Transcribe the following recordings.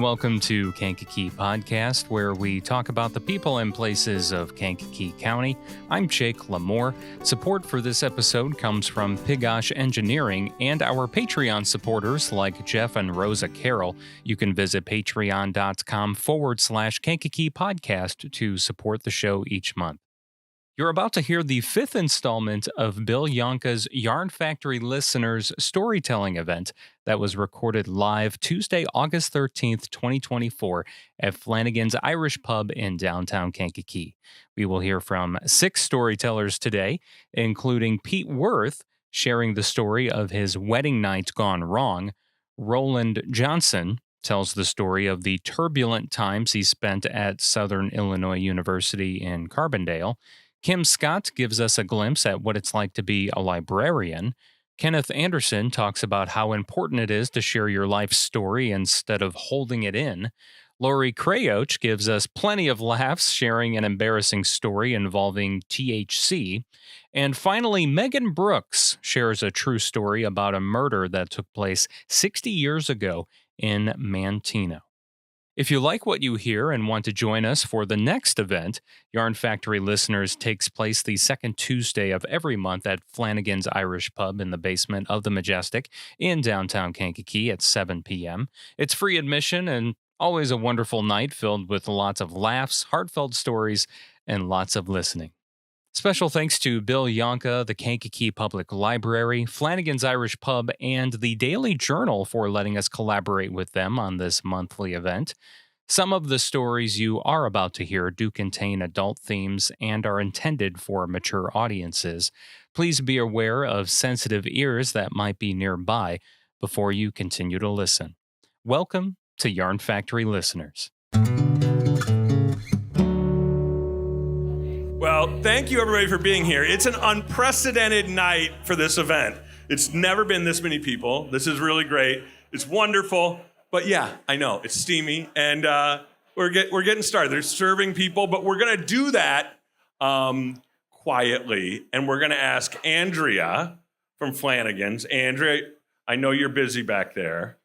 welcome to Kankakee Podcast, where we talk about the people and places of Kankakee County. I'm Jake LaMore. Support for this episode comes from Krecioch Engineering and our Patreon supporters like Jeff and Rosa Carroll. You can visit patreon.com/Kankakee Podcast to support the show each month. You're about to hear the fifth installment of Bill Yohnka's Yarn Factory Listeners Storytelling event that was recorded live Tuesday, August 13th, 2024 at Flanagan's Irish Pub in downtown Kankakee. We will hear from 6 storytellers today, including Pete Worth sharing the story of his wedding night gone wrong. Roland Johnson tells the story of the turbulent times he spent at Southern Illinois University in Carbondale. Kim Scott gives us a glimpse at what it's like to be a librarian. Kenneth Anderson talks about how important it is to share your life story instead of holding it in. Lori Krecioch gives us plenty of laughs sharing an embarrassing story involving THC. And finally, Megan Brooks shares a true story about a murder that took place 60 years ago in Manteno. If you like what you hear and want to join us for the next event, Yarn Factory Listeners takes place the second Tuesday of every month at Flanagan's Irish Pub in the basement of the Majestic in downtown Kankakee at 7 p.m. It's free admission and always a wonderful night filled with lots of laughs, heartfelt stories, and lots of listening. Special thanks to Bill Yohnka, the Kankakee Public Library, Flanagan's Irish Pub, and the Daily Journal for letting us collaborate with them on this monthly event. Some of the stories you are about to hear do contain adult themes and are intended for mature audiences. Please be aware of sensitive ears that might be nearby before you continue to listen. Welcome to Yarn Factory Listeners. Well, thank you everybody for being here. It's an unprecedented night for this event. It's never been this many people. This is really great. It's wonderful. But yeah, I know, it's steamy. And we're getting started. They're serving people, but we're going to do that quietly. And we're going to ask Andrea from Flanagan's. Andrea, I know you're busy back there.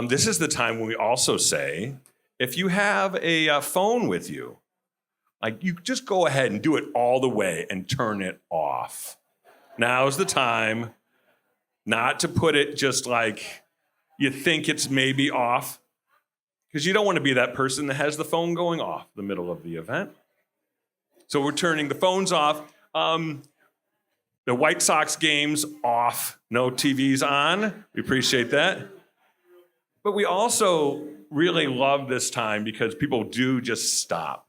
This is the time when we also say, if you have a phone with you, like, you just go ahead and do it all the way and turn it off. Now's the time not to put it just like you think it's maybe off, because you don't want to be that person that has the phone going off in the middle of the event. So we're turning the phones off. The White Sox game's off. No TVs on. We appreciate that. But we also really love this time because people do just stop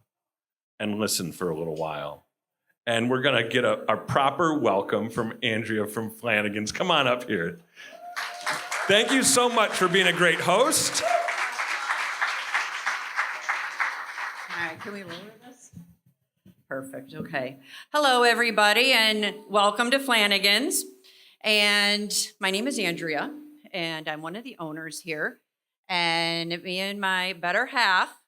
and listen for a little while. And we're going to get a proper welcome from Andrea from Flanagan's. Come on up here. Thank you so much for being a great host. All right, can we lower this? Perfect, okay. Hello, everybody, and welcome to Flanagan's. And my name is Andrea, and I'm one of the owners here. And me and my better half,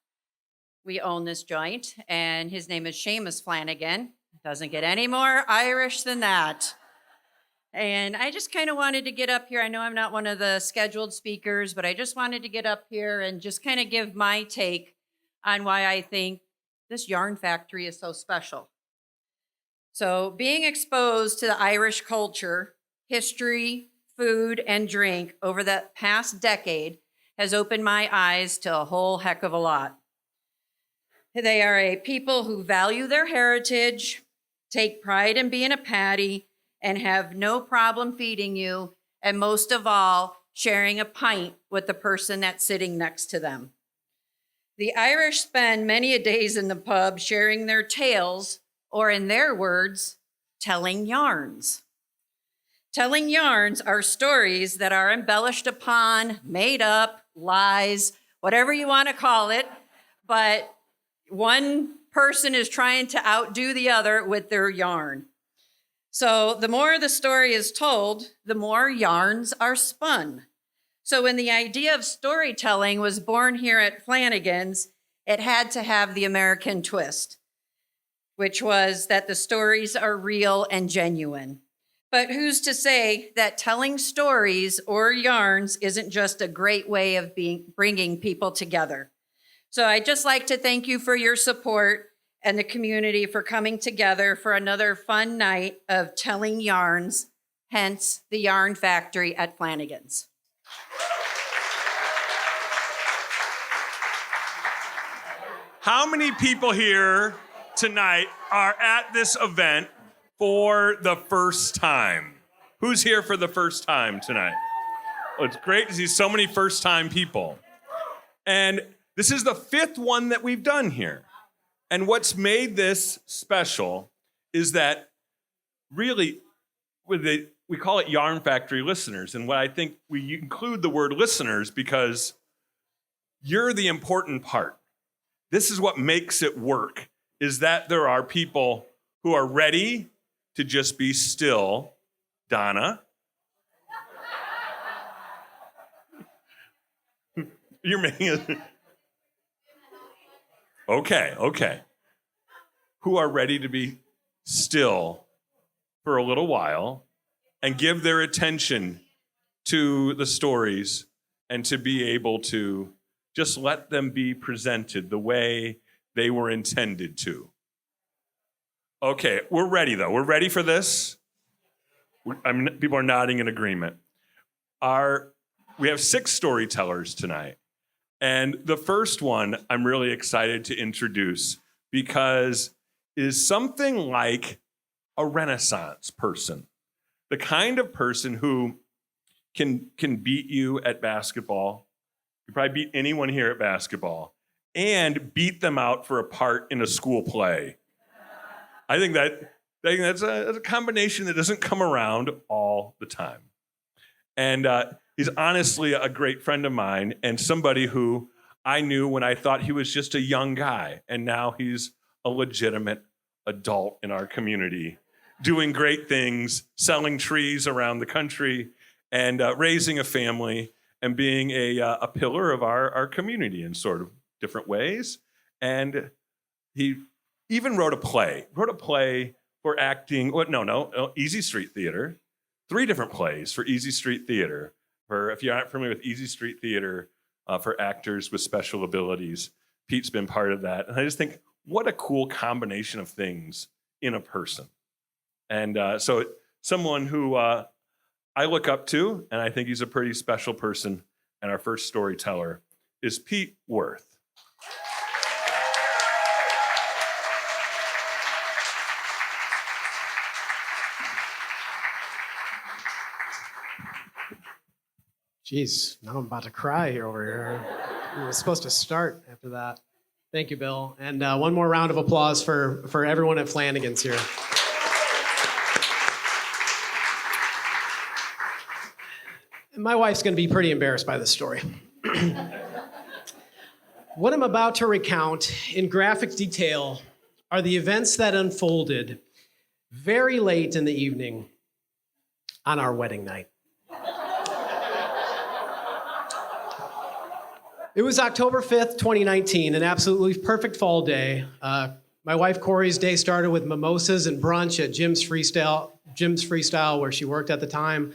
we own this joint, and his name is Seamus Flanagan. Doesn't get any more Irish than that. And I just kind of wanted to get up here. I know I'm not one of the scheduled speakers, but I just wanted to get up here and just kind of give my take on why I think this yarn factory is so special. So being exposed to the Irish culture, history, food, and drink over the past decade has opened my eyes to a whole heck of a lot. They are a people who value their heritage, take pride in being a Paddy, and have no problem feeding you, and most of all, sharing a pint with the person that's sitting next to them. The Irish spend many a days in the pub sharing their tales, or in their words, telling yarns. Telling yarns are stories that are embellished upon, made up, lies, whatever you want to call it, but one person is trying to outdo the other with their yarn. So the more the story is told, the more yarns are spun. So when the idea of storytelling was born here at Flanagan's, it had to have the American twist, which was that the stories are real and genuine. But who's to say that telling stories or yarns isn't just a great way of bringing people together? So I'd just like to thank you for your support and the community for coming together for another fun night of telling yarns, hence the Yarn Factory at Flanagan's. How many people here tonight are at this event for the first time? Who's here for the first time tonight? Oh, it's great to see so many first-time people. And this is the 5th one that we've done here. And what's made this special is that really, we call it Yarn Factory listeners. And what I think we include the word listeners because you're the important part. This is what makes it work, is that there are people who are ready to just be still. Donna. You're making it. Okay. Who are ready to be still for a little while and give their attention to the stories and to be able to just let them be presented the way they were intended to. Okay, we're ready though. We're ready for this. People are nodding in agreement. We have 6 storytellers tonight. And the first one I'm really excited to introduce because is something like a Renaissance person. The kind of person who can beat you at basketball. You probably beat anyone here at basketball. And beat them out for a part in a school play. I think that's a combination that doesn't come around all the time. And he's honestly a great friend of mine and somebody who I knew when I thought he was just a young guy. And now he's a legitimate adult in our community, doing great things, selling trees around the country and raising a family and being a pillar of our community in sort of different ways. And he even wrote a play for acting. Easy Street Theater. 3 different plays for Easy Street Theater. If you're not familiar with Easy Street Theater, for actors with special abilities, Pete's been part of that. And I just think, what a cool combination of things in a person. And so someone who I look up to, and I think he's a pretty special person, and our first storyteller is Pete Worth. Jeez, now I'm about to cry here over here. We were supposed to start after that. Thank you, Bill. And one more round of applause for everyone at Flanagan's here. My wife's going to be pretty embarrassed by this story. What I'm about to recount in graphic detail are the events that unfolded very late in the evening on our wedding night. It was October 5th, 2019, an absolutely perfect fall day. My wife Corey's day started with mimosas and brunch at Jim's Freestyle, where she worked at the time.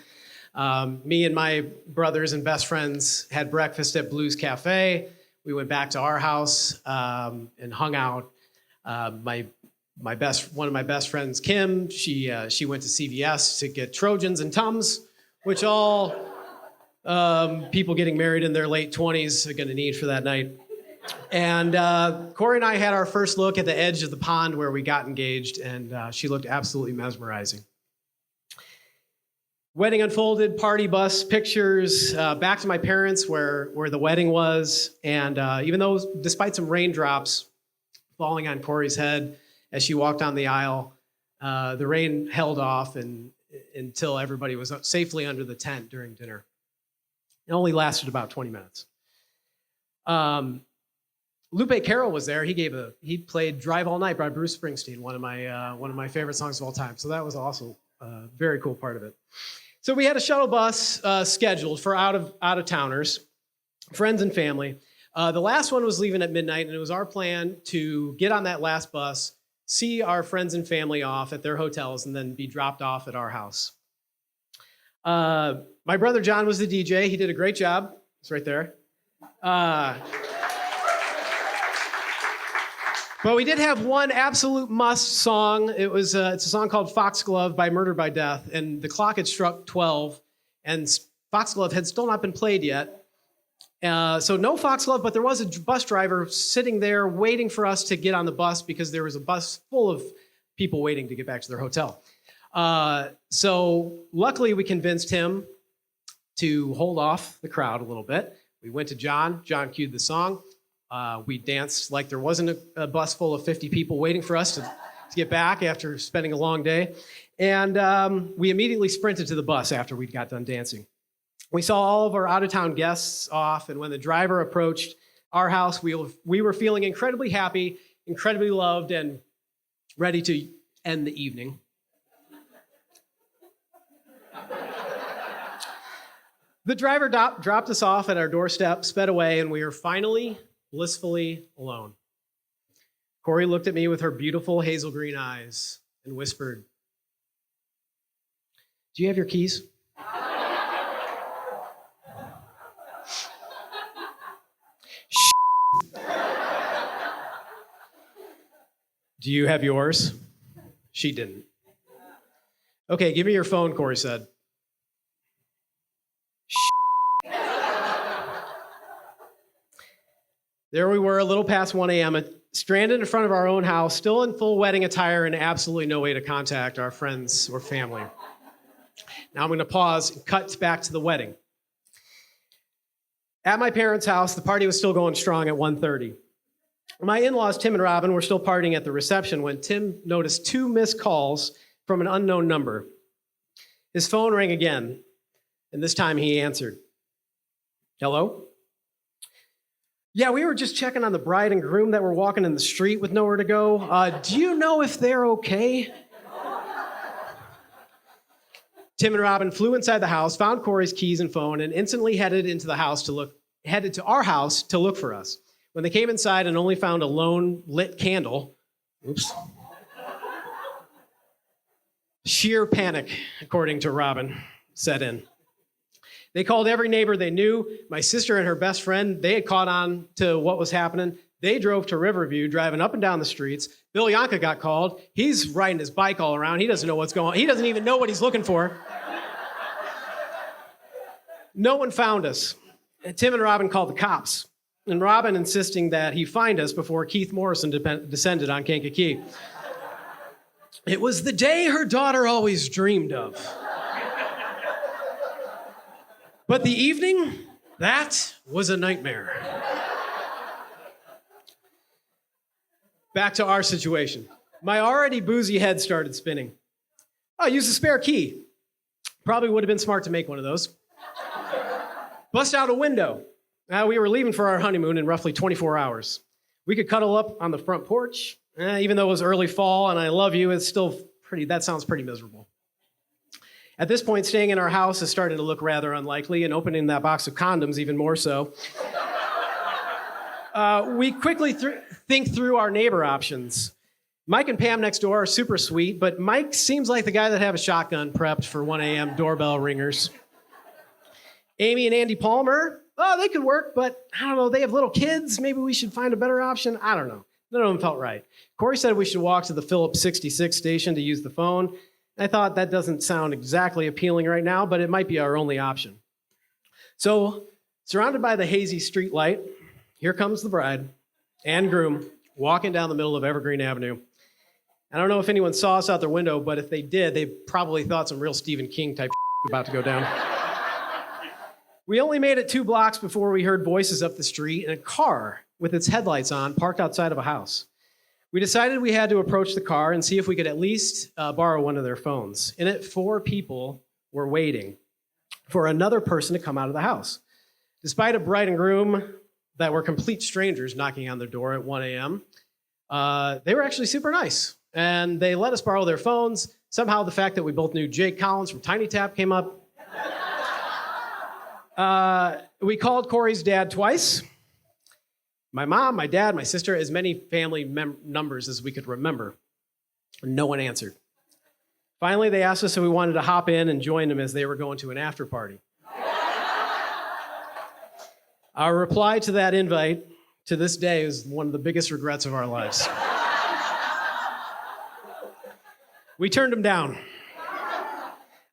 Me and my brothers and best friends had breakfast at Blues Cafe. We went back to our house and hung out. One of my best friends, Kim, she went to CVS to get Trojans and Tums, which all people getting married in their late 20s are going to need for that night. And Corey and I had our first look at the edge of the pond where we got engaged, and she looked absolutely mesmerizing. Wedding unfolded, party bus, pictures, back to my parents where the wedding was. And even though, despite some raindrops falling on Corey's head as she walked down the aisle, the rain held off until everybody was safely under the tent during dinner. It only lasted about 20 minutes. Lupe Carroll was there. He played "Drive All Night" by Bruce Springsteen, one of my favorite songs of all time. So that was also a very cool part of it. So we had a shuttle bus scheduled for out of towners, friends and family. The last one was leaving at midnight, and it was our plan to get on that last bus, see our friends and family off at their hotels, and then be dropped off at our house My brother John was the DJ. He did a great job. It's right there. But we did have one absolute must song. It's a song called Foxglove by Murder by Death. And the clock had struck 12, and Foxglove had still not been played yet. So no Foxglove, but there was a bus driver sitting there waiting for us to get on the bus because there was a bus full of people waiting to get back to their hotel. So luckily we convinced him to hold off the crowd a little bit. We went to John. John cued the song. We danced like there wasn't a bus full of 50 people waiting for us to get back after spending a long day. And we immediately sprinted to the bus after we got done dancing. We saw all of our out-of-town guests off, and when the driver approached our house, we were feeling incredibly happy, incredibly loved, and ready to end the evening. The driver dropped us off at our doorstep, sped away, and we were finally blissfully alone. Corey looked at me with her beautiful hazel green eyes and whispered, "Do you have your keys?" "Do you have yours?" She didn't. "Okay, give me your phone," Corey said. There we were, a little past 1 a.m., stranded in front of our own house, still in full wedding attire and absolutely no way to contact our friends or family. Now I'm going to pause and cut back to the wedding. At my parents' house, the party was still going strong at 1:30. My in-laws, Tim and Robin, were still partying at the reception when Tim noticed 2 missed calls from an unknown number. His phone rang again, and this time he answered. "Hello?" "Yeah, we were just checking on the bride and groom that were walking in the street with nowhere to go. Do you know if they're okay?" Tim and Robin flew inside the house, found Corey's keys and phone, and instantly headed to our house to look for us. When they came inside and only found a lone lit candle, sheer panic, according to Robin, set in. They called every neighbor they knew. My sister and her best friend, they had caught on to what was happening. They drove to Riverview, driving up and down the streets. Bill Yohnka got called. He's riding his bike all around. He doesn't know what's going on. He doesn't even know what he's looking for. No one found us. And Tim and Robin called the cops. And Robin insisting that he find us before Keith Morrison descended on Kankakee. It was the day her daughter always dreamed of. But the evening, that was a nightmare. Back to our situation. My already boozy head started spinning. I used a spare key. Probably would have been smart to make one of those. Bust out a window. We were leaving for our honeymoon in roughly 24 hours. We could cuddle up on the front porch. Even though it was early fall and I love you, it's still that sounds pretty miserable. At this point, staying in our house is starting to look rather unlikely, and opening that box of condoms even more so. We quickly think through our neighbor options. Mike and Pam next door are super sweet, but Mike seems like the guy that have a shotgun prepped for 1 a.m. doorbell ringers. Amy and Andy Palmer, they could work, but I don't know, they have little kids. Maybe we should find a better option. I don't know. None of them felt right. Corey said we should walk to the Phillips 66 station to use the phone. I thought that doesn't sound exactly appealing right now, but it might be our only option. So, surrounded by the hazy street light, here comes the bride and groom walking down the middle of Evergreen Avenue. I don't know if anyone saw us out their window, but if they did, they probably thought some real Stephen King type about to go down. We only made it 2 blocks before we heard voices up the street and a car with its headlights on parked outside of a house. We decided we had to approach the car and see if we could at least borrow one of their phones. In it, 4 people were waiting for another person to come out of the house. Despite a bride and groom that were complete strangers knocking on their door at 1 a.m., they were actually super nice. And they let us borrow their phones. Somehow the fact that we both knew Jake Collins from Tiny Tap came up. We called Corey's dad twice. My mom, my dad, my sister, as many family numbers as we could remember. No one answered. Finally, they asked us if we wanted to hop in and join them as they were going to an after party. Our reply to that invite to this day is one of the biggest regrets of our lives. We turned them down.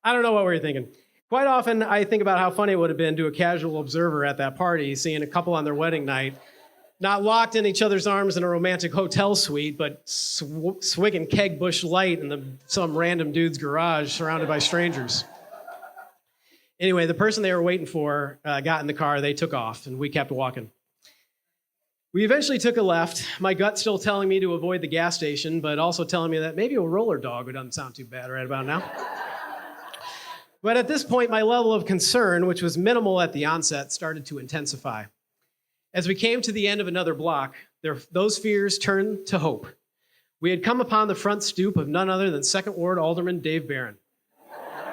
I don't know what we were thinking. Quite often, I think about how funny it would have been to a casual observer at that party, seeing a couple on their wedding night, not locked in each other's arms in a romantic hotel suite, but swigging keg Busch Light in some random dude's garage surrounded by strangers. Anyway, the person they were waiting for got in the car, they took off, and we kept walking. We eventually took a left, my gut still telling me to avoid the gas station, but also telling me that maybe a roller dog doesn't sound too bad right about now. But at this point, my level of concern, which was minimal at the onset, started to intensify. As we came to the end of another block, those fears turned to hope. We had come upon the front stoop of none other than 2nd Ward Alderman Dave Barron,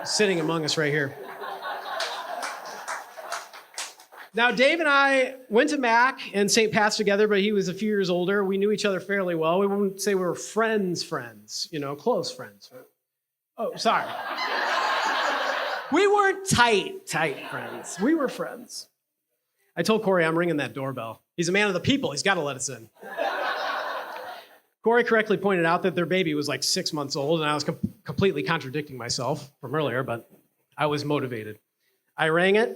sitting among us right here. Now, Dave and I went to Mac and St. Pat's together, but he was a few years older. We knew each other fairly well. We wouldn't say we were friends, close friends. Oh, sorry. We weren't tight friends. We were friends. I told Corey I'm ringing that doorbell. He's a man of the people. He's got to let us in. Corey correctly pointed out that their baby was like 6 months old, and I was completely contradicting myself from earlier, but I was motivated. I rang it,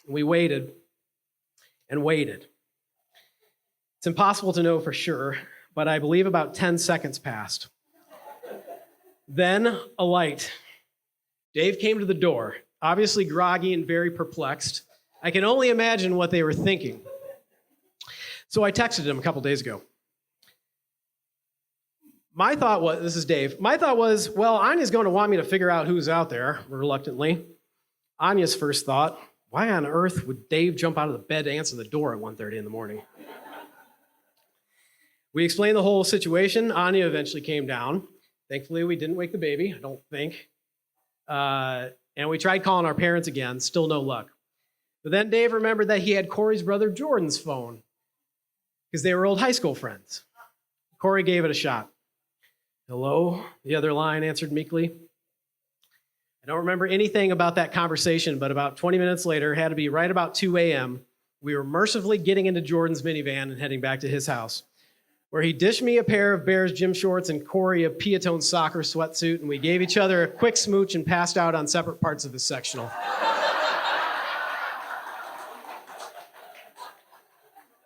and we waited. And waited. It's impossible to know for sure, but I believe about 10 seconds passed. Then a light. Dave came to the door, obviously groggy and very perplexed. I can only imagine what they were thinking. So I texted him a couple days ago. My thought was, this is Dave, my thought was, well, Anya's going to want me to figure out who's out there, reluctantly. Anya's first thought, why on earth would Dave jump out of the bed to answer the door at 1:30 in the morning? We explained the whole situation. Anya eventually came down. Thankfully, we didn't wake the baby, I don't think. And we tried calling our parents again, still no luck. But then Dave remembered that he had Corey's brother Jordan's phone because they were old high school friends. Corey gave it a shot. Hello, the other line answered meekly. I don't remember anything about that conversation, but about 20 minutes later, had to be right about 2 a.m., we were mercifully getting into Jordan's minivan and heading back to his house, where he dished me a pair of Bears gym shorts and Corey a Piatone soccer sweatsuit, and we gave each other a quick smooch and passed out on separate parts of his sectional.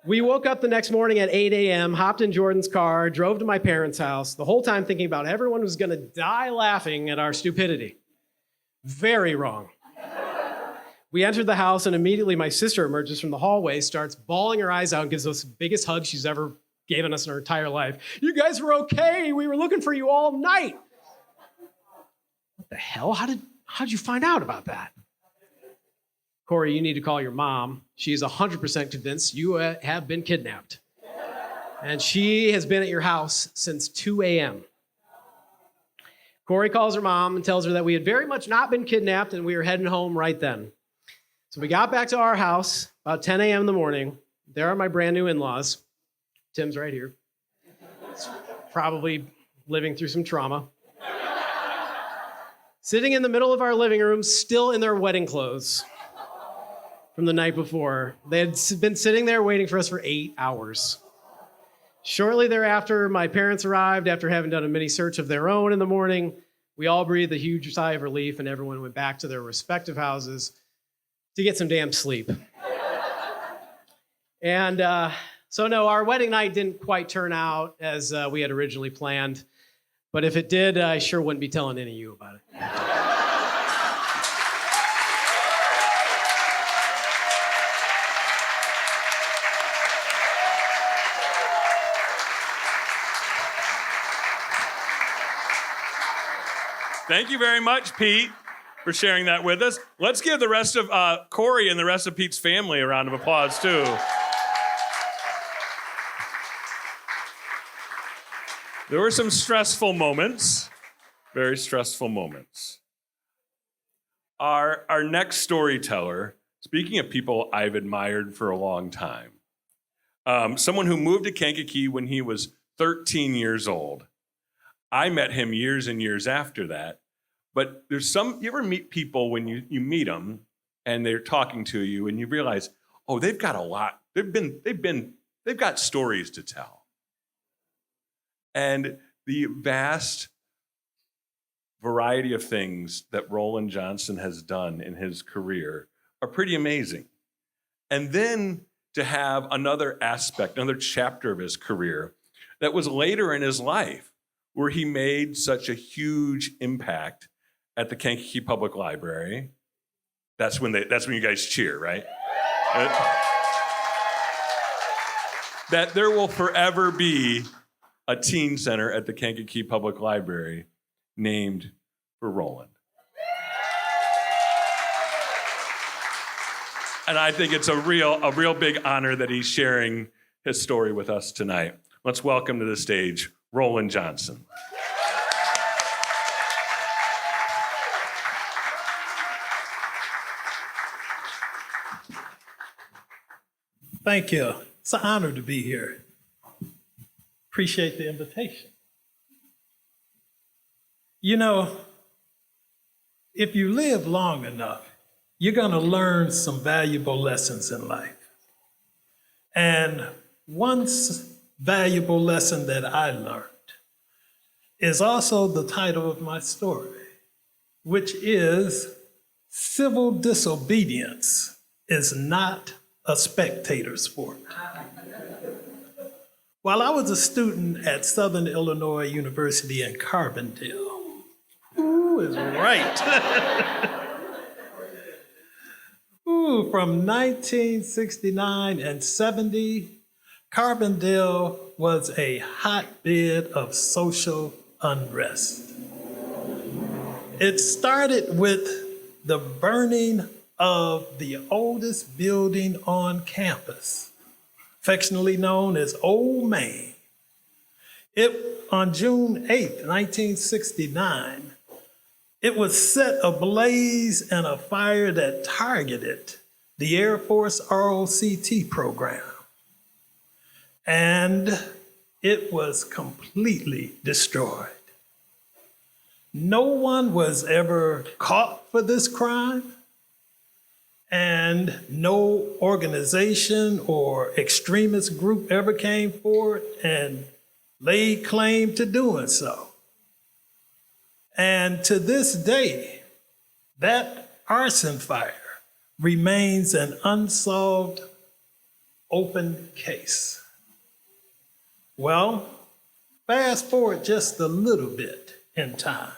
We woke up the next morning at 8 a.m., hopped in Jordan's car, drove to my parents' house, the whole time thinking about everyone was going to die laughing at our stupidity. Very wrong. We entered the house, and immediately my sister emerges from the hallway, starts bawling her eyes out, and gives us the biggest hug she's ever given us in her entire life. You guys were okay. We were looking for you all night. What the hell? How'd you find out about that? Corey, you need to call your mom. She is 100% convinced you have been kidnapped. And she has been at your house since 2 a.m. Corey calls her mom and tells her that we had very much not been kidnapped and we were heading home right then. So we got back to our house about 10 a.m. in the morning. There are my brand new in-laws. Tim's right here. He's probably living through some trauma. Sitting in the middle of our living room, still in their wedding clothes from the night before. They had been sitting there waiting for us for 8 hours. Shortly thereafter, my parents arrived after having done a mini search of their own in the morning. We all breathed a huge sigh of relief, and everyone went back to their respective houses to get some damn sleep. And so no, our wedding night didn't quite turn out as we had originally planned. But if it did, I sure wouldn't be telling any of you about it. Thank you very much, Pete, for sharing that with us. Let's give the rest of Corey and the rest of Pete's family a round of applause, too. There were some stressful moments, very stressful moments. Our next storyteller, speaking of people I've admired for a long time, someone who moved to Kankakee when he was 13 years old. I met him years and years after that But you ever meet people when you meet them and they're talking to you and you realize, oh, they've got a lot. They've got stories to tell. And the vast variety of things that Roland Johnson has done in his career are pretty amazing. And then to have another aspect, another chapter of his career that was later in his life where he made such a huge impact at the Kankakee Public Library. That's when you guys cheer, right? That there will forever be a teen center at the Kankakee Public Library named for Roland. And I think it's a real big honor that he's sharing his story with us tonight. Let's welcome to the stage Roland Johnson. Thank you. It's an honor to be here. Appreciate the invitation. You know, if you live long enough, you're going to learn some valuable lessons in life. And one valuable lesson that I learned is also the title of my story, which is Civil Disobedience is Not a Spectator Sport. While I was a student at Southern Illinois University in Carbondale, ooh is right. From 1969 and 70, Carbondale was a hotbed of social unrest. It started with the burning of the oldest building on campus, affectionately known as Old Main. On June 8th, 1969, it was set ablaze in a fire that targeted the Air Force ROTC program. And it was completely destroyed. No one was ever caught for this crime, and no organization or extremist group ever came forward and laid claim to doing so. And to this day, that arson fire remains an unsolved open case. Well, fast forward just a little bit in time,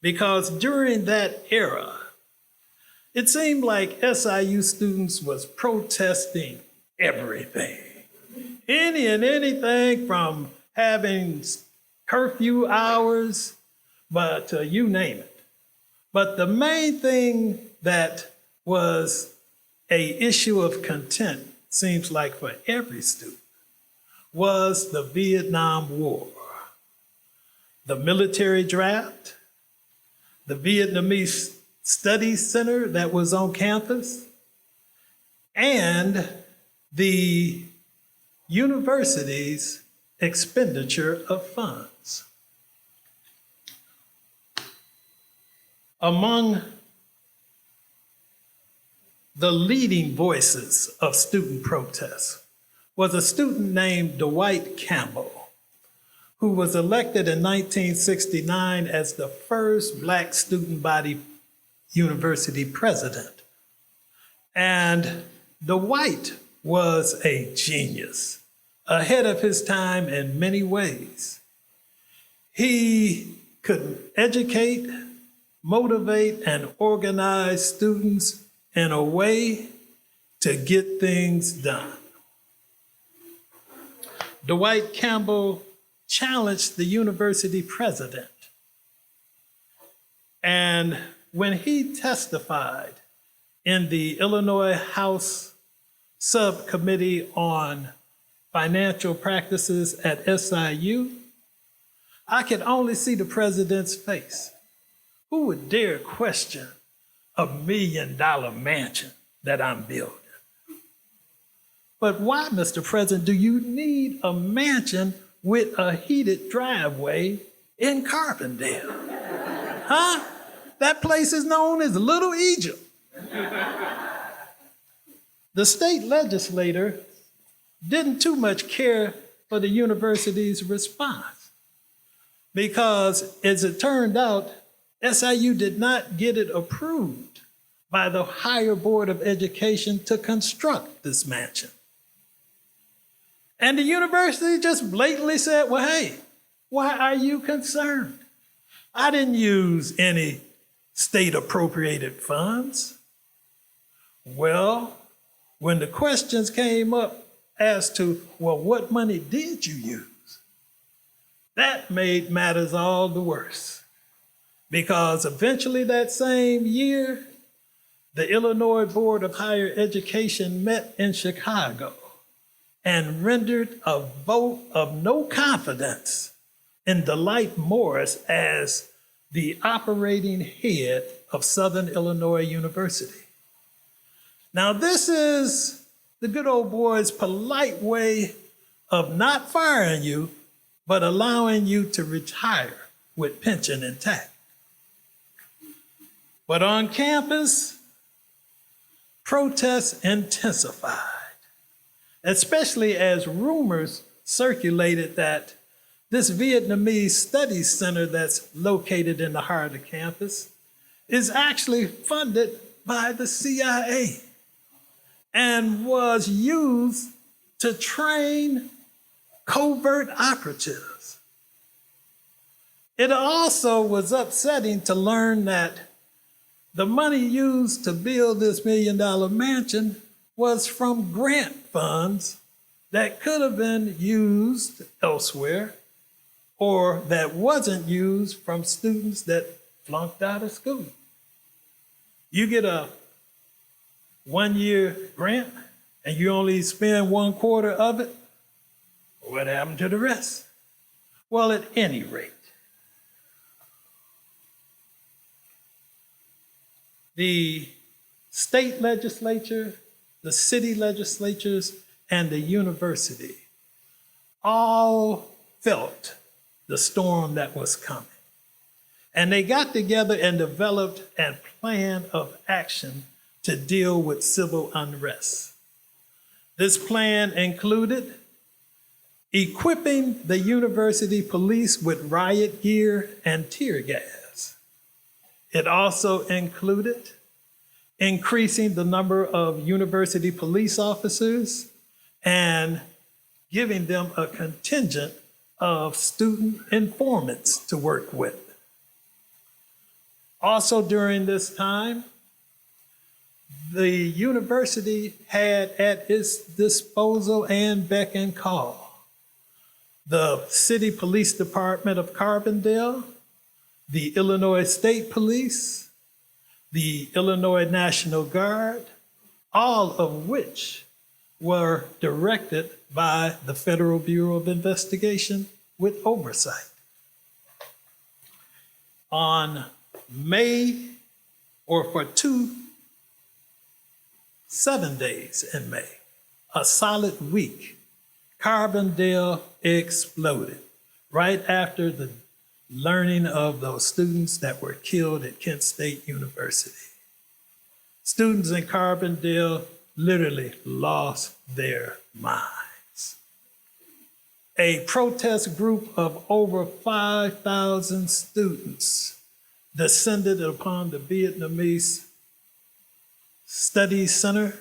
because during that era, it seemed like SIU students was protesting everything. Any and anything from having curfew hours, but you name it. But the main thing that was an issue of content, seems like for every student, was the Vietnam War, the military draft, the Vietnamese Studies Center that was on campus, and the university's expenditure of funds. Among the leading voices of student protests was a student named Dwight Campbell, who was elected in 1969 as the first Black student body university president. And Dwight was a genius, ahead of his time in many ways. He could educate, motivate, and organize students in a way to get things done. Dwight Campbell challenged the university president. And when he testified in the Illinois House Subcommittee on Financial Practices at SIU, I could only see the president's face. Who would dare question a $1 million mansion that I'm building? But why, Mr. President, do you need a mansion with a heated driveway in Carbondale? Huh? That place is known as Little Egypt. The state legislator didn't too much care for the university's response because, as it turned out, SIU did not get it approved by the Higher Board of Education to construct this mansion. And the university just blatantly said, well, hey, why are you concerned? I didn't use any state appropriated funds. Well, when the questions came up as to, well, what money did you use? That made matters all the worse. Because eventually that same year, the Illinois Board of Higher Education met in Chicago and rendered a vote of no confidence in Delight Morris as the operating head of Southern Illinois University. Now, this is the good old boy's polite way of not firing you, but allowing you to retire with pension intact. But on campus, protests intensified, especially as rumors circulated that this Vietnamese Studies Center that's located in the heart of campus is actually funded by the CIA and was used to train covert operatives. It also was upsetting to learn that the money used to build this $1 million mansion was from grant funds that could have been used elsewhere or that wasn't used from students that flunked out of school. You get a 1-year grant and you only spend 1/4 of it, what happened to the rest? Well, at any rate, the state legislature, the city legislatures, and the university all felt the storm that was coming. And they got together and developed a plan of action to deal with civil unrest. This plan included equipping the university police with riot gear and tear gas. It also included increasing the number of university police officers and giving them a contingent of student informants to work with. Also during this time, the university had at its disposal and beck and call the City Police Department of Carbondale, the Illinois State Police, the Illinois National Guard, all of which were directed by the Federal Bureau of Investigation with oversight. On May, or for 7 days in May, a solid week, Carbondale exploded right after the learning of those students that were killed at Kent State University. Students in Carbondale literally lost their minds. A protest group of over 5,000 students descended upon the Vietnamese Studies Center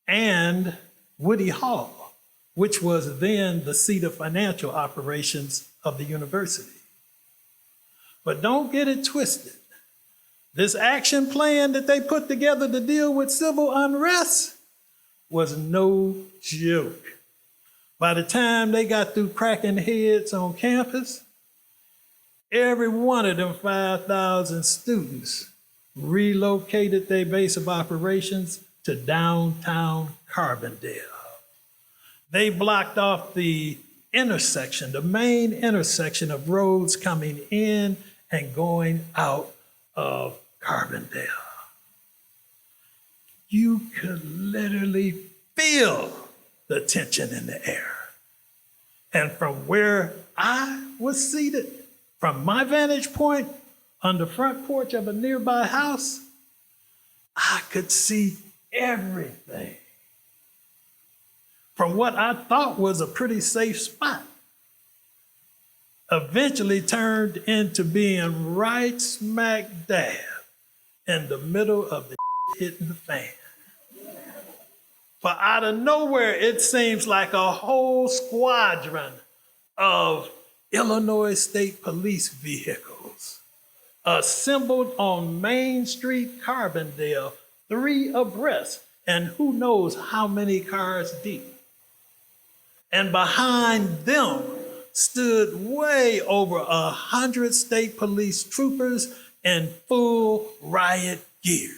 and Woody Hall, which was then the seat of financial operations of the university. But don't get it twisted. This action plan that they put together to deal with civil unrest was no joke. By the time they got through cracking heads on campus, every one of them 5,000 students relocated their base of operations to downtown Carbondale. They blocked off the intersection, the main intersection of roads coming in and going out of Carbondale. You could literally feel the tension in the air. And from where I was seated, from my vantage point, on the front porch of a nearby house, I could see everything from what I thought was a pretty safe spot. Eventually turned into being right smack dab in the middle of the hitting the fan. For out of nowhere, it seems like a whole squadron of Illinois State Police vehicles assembled on Main Street, Carbondale, 3 abreast, and who knows how many cars deep. And behind them stood way over 100 state police troopers in full riot gear.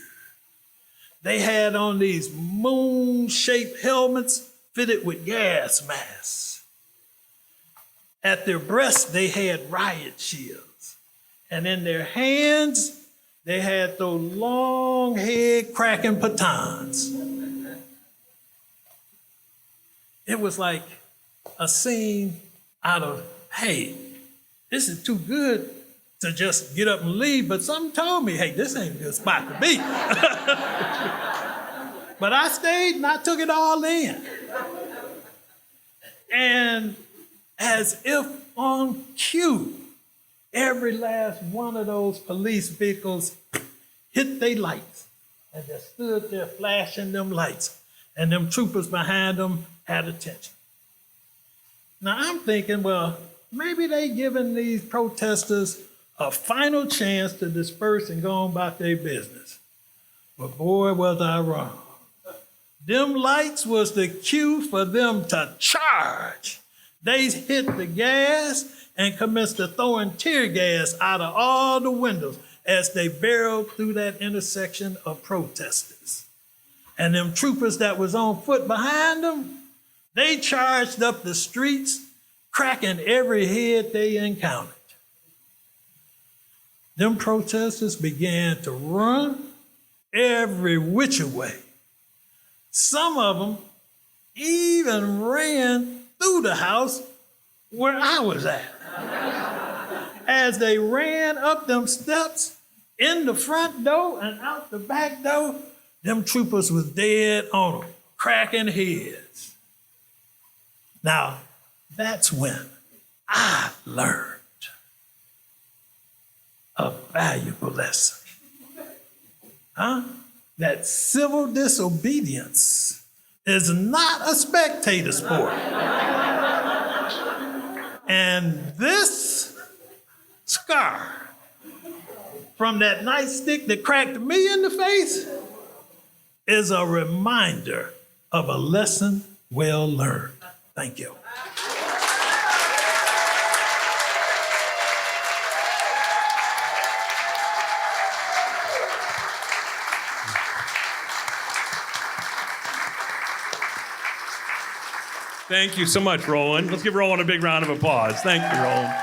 They had on these moon-shaped helmets fitted with gas masks. At their breasts, they had riot shields. And in their hands, they had those long head-cracking batons. It was like a scene out of, hey, this is too good to just get up and leave, but something told me, hey, this ain't a good spot to be. But I stayed and I took it all in. And as if on cue, every last one of those police vehicles hit their lights and just stood there flashing them lights. And them troopers behind them had attention. Now I'm thinking, well, maybe they giving these protesters a final chance to disperse and go on about their business. But boy, was I wrong. Them lights was the cue for them to charge. They hit the gas and commenced to throwing tear gas out of all the windows as they barreled through that intersection of protesters. And them troopers that was on foot behind them, they charged up the streets, cracking every head they encountered. Them protesters began to run every which way. Some of them even ran through the house where I was at. As they ran up them steps, in the front door and out the back door, them troopers was dead on them, cracking heads. Now, that's when I learned a valuable lesson. That civil disobedience is not a spectator sport. And this scar from that nightstick that cracked me in the face is a reminder of a lesson well learned. Thank you. Thank you so much, Roland. Let's give Roland a big round of applause. Thank you, Roland.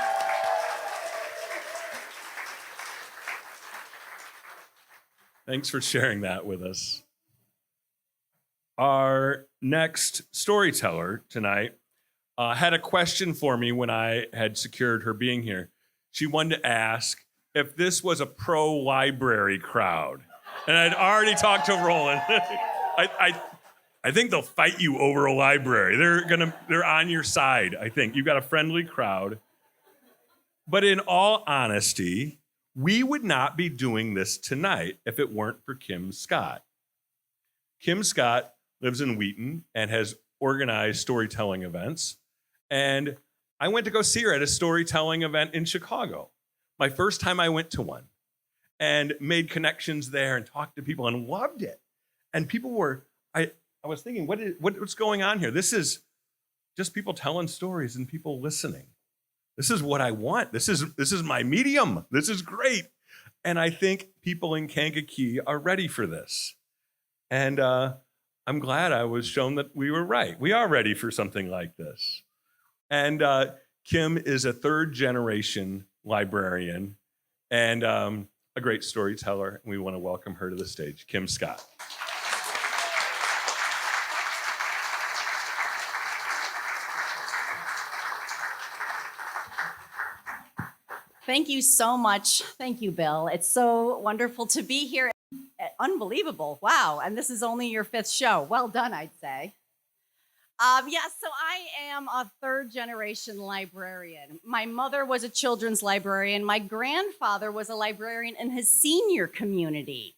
Thanks for sharing that with us. Our next storyteller tonight had a question for me when I had secured her being here. She wanted to ask if this was a pro-library crowd. And I'd already talked to Roland. I think they'll fight you over a library. They're on your side, I think. You've got a friendly crowd. But in all honesty, we would not be doing this tonight if it weren't for Kim Scott. Kim Scott lives in Wheaton and has organized storytelling events. And I went to go see her at a storytelling event in Chicago. My first time I went to one and made connections there and talked to people and loved it. And people were, I was thinking, what's going on here? This is just people telling stories and people listening. This is what I want. This is my medium. This is great. And I think people in Kankakee are ready for this. And I'm glad I was shown that we were right. We are ready for something like this. And Kim is a third-generation librarian and a great storyteller. And we want to welcome her to the stage, Kim Scott. Thank you so much. Thank you, Bill. It's so wonderful to be here. Unbelievable. Wow. And this is only your 5th show. Well done, I'd say. So I am a 3rd-generation librarian. My mother was a children's librarian. My grandfather was a librarian in his senior community,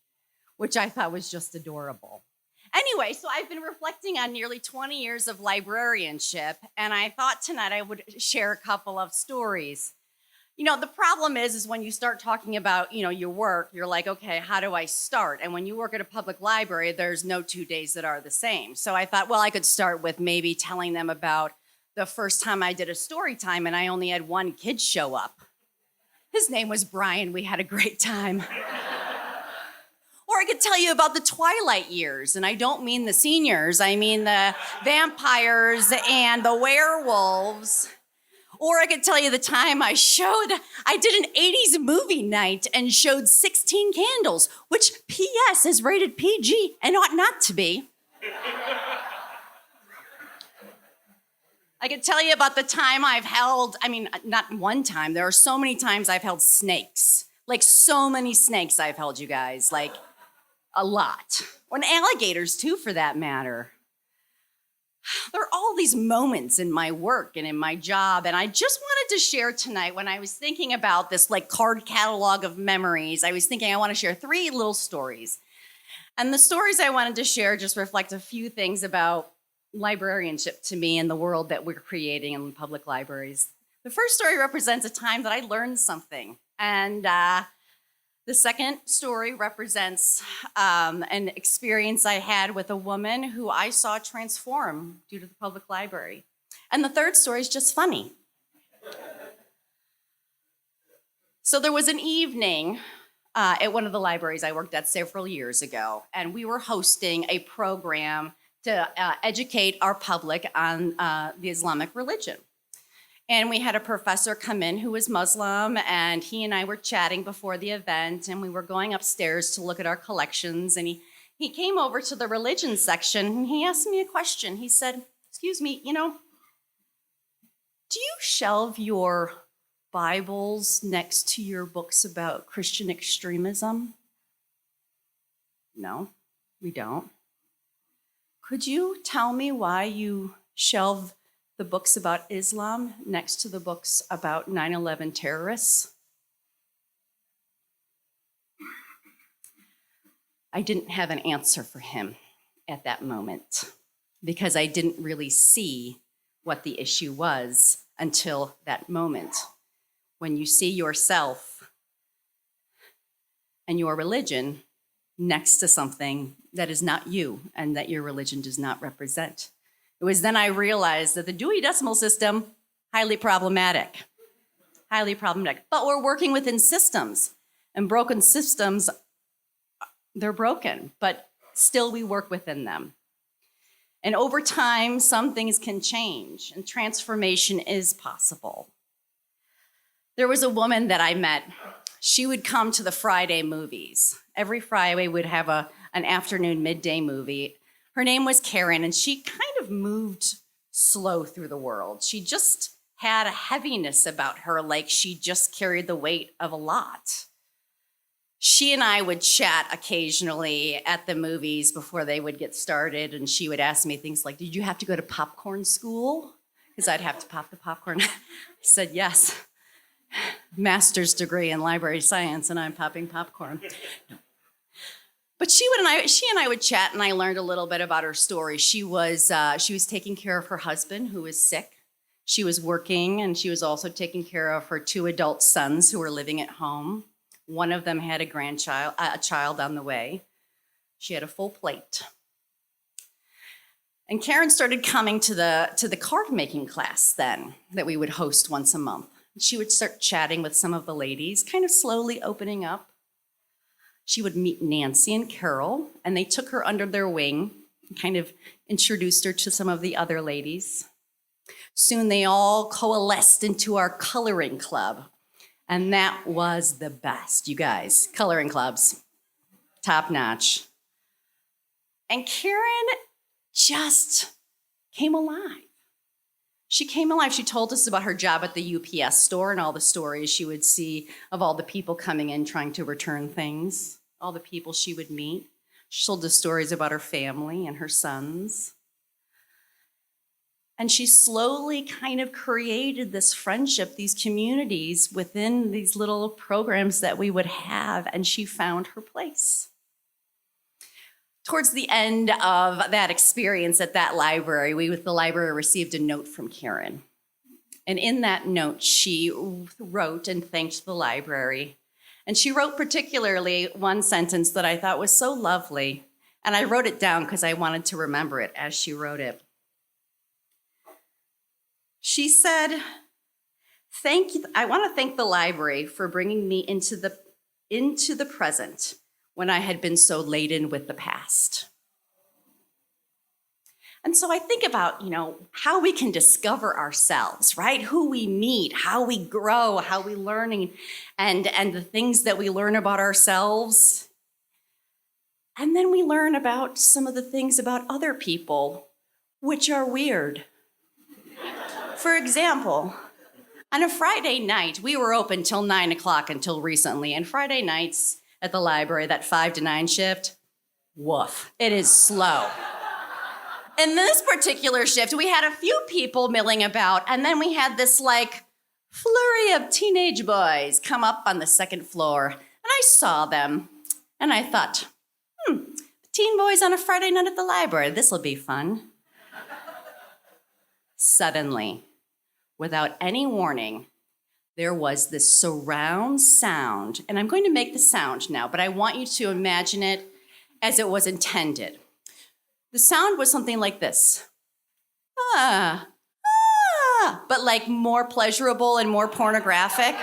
which I thought was just adorable. Anyway, so I've been reflecting on nearly 20 years of librarianship, and I thought tonight I would share a couple of stories. The problem is when you start talking about, your work, you're like, okay, how do I start? And when you work at a public library, there's no 2 days that are the same. So I thought, well, I could start with maybe telling them about the first time I did a story time and I only had one kid show up. His name was Brian. We had a great time. Or I could tell you about the Twilight years, and I don't mean the seniors. I mean the vampires and the werewolves. Or I could tell you the time I did an 80s movie night and showed 16 candles, which, P.S., is rated PG and ought not to be. I could tell you about the time not one time, there are so many times I've held snakes. Like, so many snakes I've held, you guys, like, a lot. And alligators, too, for that matter. There are all these moments in my work and in my job, and I just wanted to share tonight, when I was thinking about this card catalog of memories, I was thinking I want to share 3 little stories. And the stories I wanted to share just reflect a few things about librarianship to me and the world that we're creating in public libraries. The first story represents a time that I learned something, and the second story represents an experience I had with a woman who I saw transform due to the public library. And the third story is just funny. So there was an evening at one of the libraries I worked at several years ago, and we were hosting a program to educate our public on the Islamic religion. And we had a professor come in who was Muslim, and he and I were chatting before the event, and we were going upstairs to look at our collections, and he came over to the religion section, and he asked me a question. He said, "Excuse me, do you shelve your Bibles next to your books about Christian extremism?" "No, we don't." "Could you tell me why you shelve the books about Islam next to the books about 9/11 terrorists?" I didn't have an answer for him at that moment because I didn't really see what the issue was until that moment. When you see yourself and your religion next to something that is not you and that your religion does not represent. It was then I realized that the Dewey Decimal System, highly problematic. But we're working within systems, and broken systems, they're broken, but still we work within them. And over time, some things can change, and transformation is possible. There was a woman that I met. She would come to the Friday movies. Every Friday, we'd have an afternoon midday movie. Her name was Karen, and she kind of moved slow through the world. She just had a heaviness about her, like she just carried the weight of a lot. She and I would chat occasionally at the movies before they would get started, and she would ask me things like, "Did you have to go to popcorn school?" Because I'd have to pop the popcorn. I said, "Yes, master's degree in library science, and I'm popping popcorn." No. But she and I would chat, and I learned a little bit about her story. She was taking care of her husband, who was sick. She was working, and she was also taking care of her 2 adult sons who were living at home. One of them had a child on the way. She had a full plate. And Karen started coming to the card making class then that we would host once a month. She would start chatting with some of the ladies, kind of slowly opening up. She would meet Nancy and Carol, and they took her under their wing and kind of introduced her to some of the other ladies. Soon they all coalesced into our coloring club, and that was the best, you guys. Coloring clubs, top notch. And Karen just came alive. She came alive. She told us about her job at the UPS store and all the stories she would see of all the people coming in trying to return things, all the people she would meet. She told us stories about her family and her sons. And she slowly kind of created this friendship, these communities within these little programs that we would have, and she found her place. Towards the end of that experience at that library, we with the library received a note from Karen. And in that note, she wrote and thanked the library. And she wrote particularly one sentence that I thought was so lovely. And I wrote it down because I wanted to remember it as she wrote it. She said, I want to thank the library for bringing me into the present when I had been so laden with the past. And so I think about, how we can discover ourselves, right? Who we meet, how we grow, how we learn, and the things that we learn about ourselves. And then we learn about some of the things about other people, which are weird. For example, on a Friday night, we were open till 9 o'clock until recently, and Friday nights at the library, that 5 to 9 shift, woof, it is slow. In this particular shift, we had a few people milling about, and then we had this flurry of teenage boys come up on the second floor, and I saw them, and I thought, teen boys on a Friday night at the library, this'll be fun. Suddenly, without any warning, there was this surround sound, and I'm going to make the sound now, but I want you to imagine it as it was intended. The sound was something like this. But more pleasurable and more pornographic.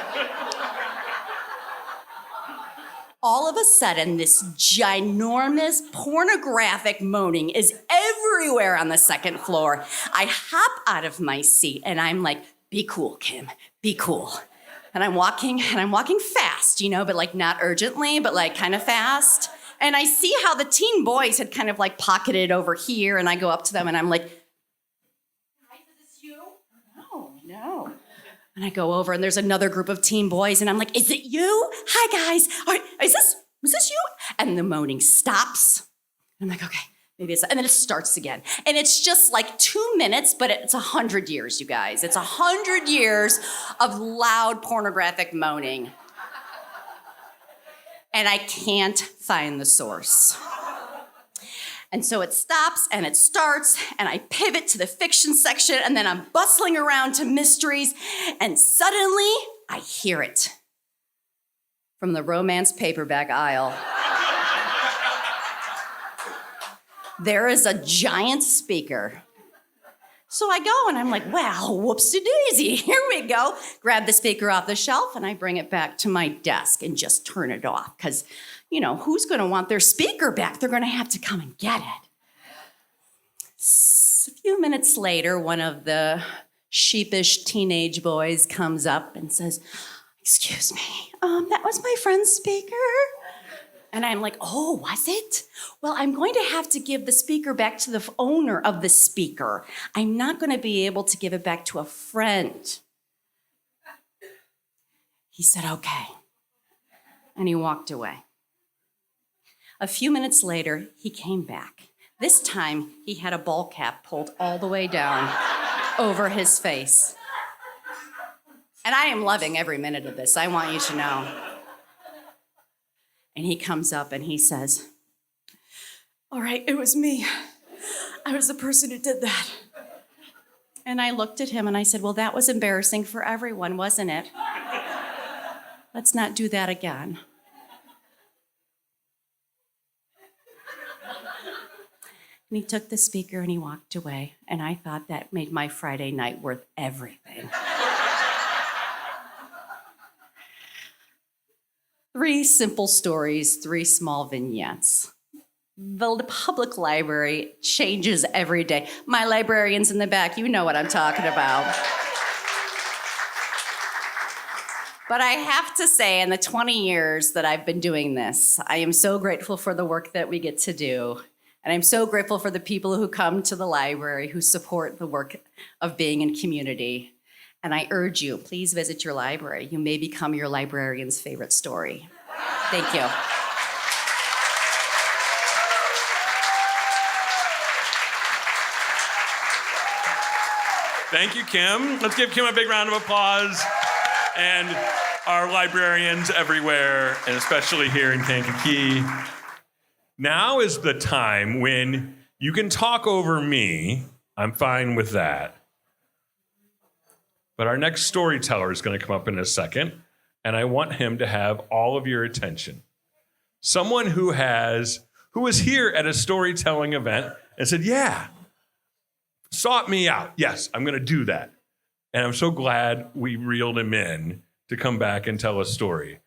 All of a sudden, this ginormous pornographic moaning is everywhere on the second floor. I hop out of my seat and I'm like, be cool, Kim, be cool. And I'm walking fast, but not urgently, but kind of fast. And I see how the teen boys had kind of pocketed over here, and I go up to them and I'm like, hi, is this you? No. And I go over and there's another group of teen boys and I'm like, is it you? Hi guys, was this you? And the moaning stops. And I'm like, okay, maybe it's, and then it starts again. And it's just 2 minutes, but it's 100 years, you guys. It's 100 years of loud pornographic moaning. And I can't find the source. And so it stops and it starts, and I pivot to the fiction section, and then I'm bustling around to mysteries, and suddenly I hear it from the romance paperback aisle. There is a giant speaker. So I go and I'm like, well, whoopsie-daisy, here we go. Grab the speaker off the shelf and I bring it back to my desk and just turn it off. Because, who's going to want their speaker back? They're going to have to come and get it. A few minutes later, one of the sheepish teenage boys comes up and says, excuse me, that was my friend's speaker. And I'm like, oh, was it? Well, I'm going to have to give the speaker back to the owner of the speaker. I'm not going to be able to give it back to a friend. He said, okay. And he walked away. A few minutes later, he came back. This time, he had a ball cap pulled all the way down over his face. And I am loving every minute of this. I want you to know. And he comes up and he says, all right, it was me. I was the person who did that. And I looked at him and I said, well, that was embarrassing for everyone, wasn't it? Let's not do that again. And he took the speaker and he walked away. And I thought that made my Friday night worth everything. 3 simple stories, 3 small vignettes. The public library changes every day. My librarians in the back, you know what I'm talking about. But I have to say, in the 20 years that I've been doing this, I am so grateful for the work that we get to do. And I'm so grateful for the people who come to the library, who support the work of being in community. And I urge you, please visit your library. You may become your librarian's favorite story. Thank you. Thank you, Kim. Let's give Kim a big round of applause. And our librarians everywhere, and especially here in Kankakee. Now is the time when you can talk over me. I'm fine with that. But our next storyteller is going to come up in a second, and I want him to have all of your attention. Someone who was here at a storytelling event and said, yeah, sought me out. Yes, I'm going to do that. And I'm so glad we reeled him in to come back and tell a story.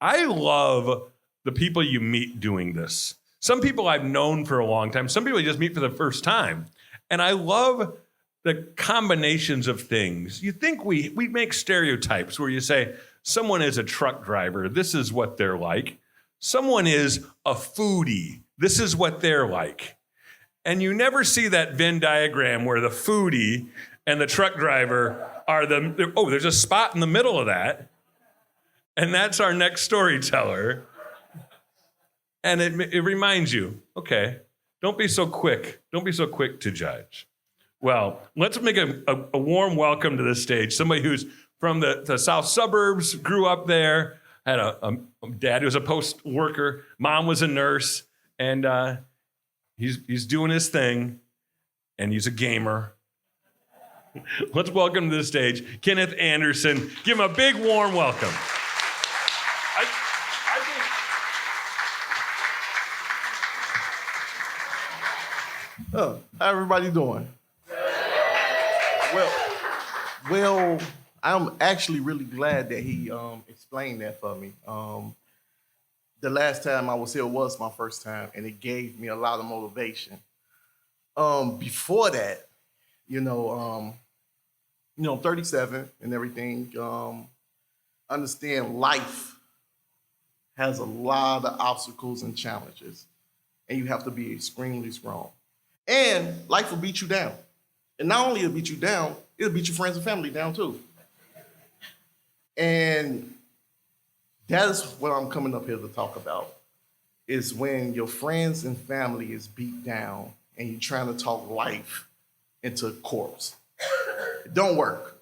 I love the people you meet doing this. Some people I've known for a long time. Some people you just meet for the first time. And I love the combinations of things. You think we make stereotypes where you say, someone is a truck driver. This is what they're like. Someone is a foodie. This is what they're like. And you never see that Venn diagram where the foodie and the truck driver are there's a spot in the middle of that. And that's our next storyteller. And it reminds you, okay, don't be so quick. Don't be so quick to judge. Well, let's make a warm welcome to the stage. Somebody who's from the south suburbs, grew up there, had a dad who was a post worker, mom was a nurse, and he's doing his thing, and he's a gamer. Let's welcome to the stage Kenneth Anderson. Give him a big warm welcome. How everybody doing? Well, I'm actually really glad that he explained that for me. The last time I was here was my first time, and it gave me a lot of motivation. Before that, 37 and everything, understand life has a lot of obstacles and challenges, and you have to be extremely strong. And life will beat you down. And not only it'll beat you down, it'll beat your friends and family down too. And that is what I'm coming up here to talk about, is when your friends and family is beat down and you're trying to talk life into a corpse. It don't work.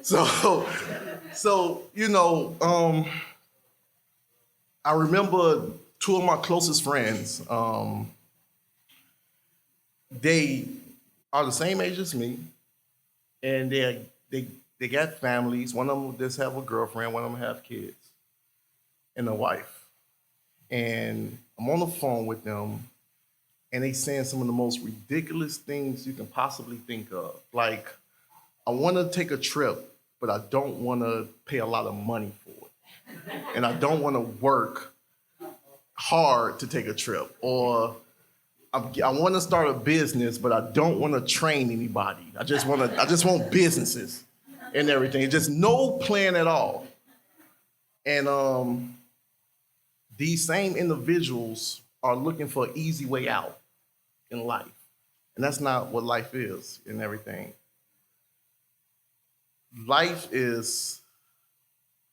So I remember two of my closest friends, they are the same age as me, and they got families. One of them just have a girlfriend, one of them have kids and a wife. And I'm on the phone with them, and they saying some of the most ridiculous things you can possibly think of. Like, I want to take a trip, but I don't want to pay a lot of money for it. And I don't want to work hard to take a trip. Or I want to start a business, but I don't want to train anybody. I just want businesses and everything. Just no plan at all. And these same individuals are looking for an easy way out in life. And that's not what life is and everything. Life is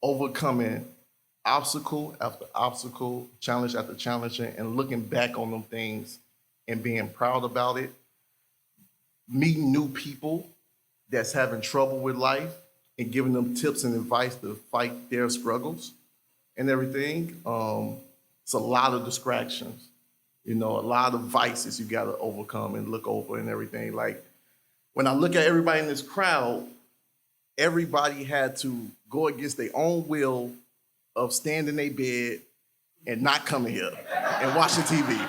overcoming obstacle after obstacle, challenge after challenge, and looking back on them things and being proud about it, meeting new people that's having trouble with life and giving them tips and advice to fight their struggles and everything. It's a lot of distractions, a lot of vices you got to overcome and look over and everything. Like, when I look at everybody in this crowd, everybody had to go against their own will of staying in their bed and not coming here and watching TV.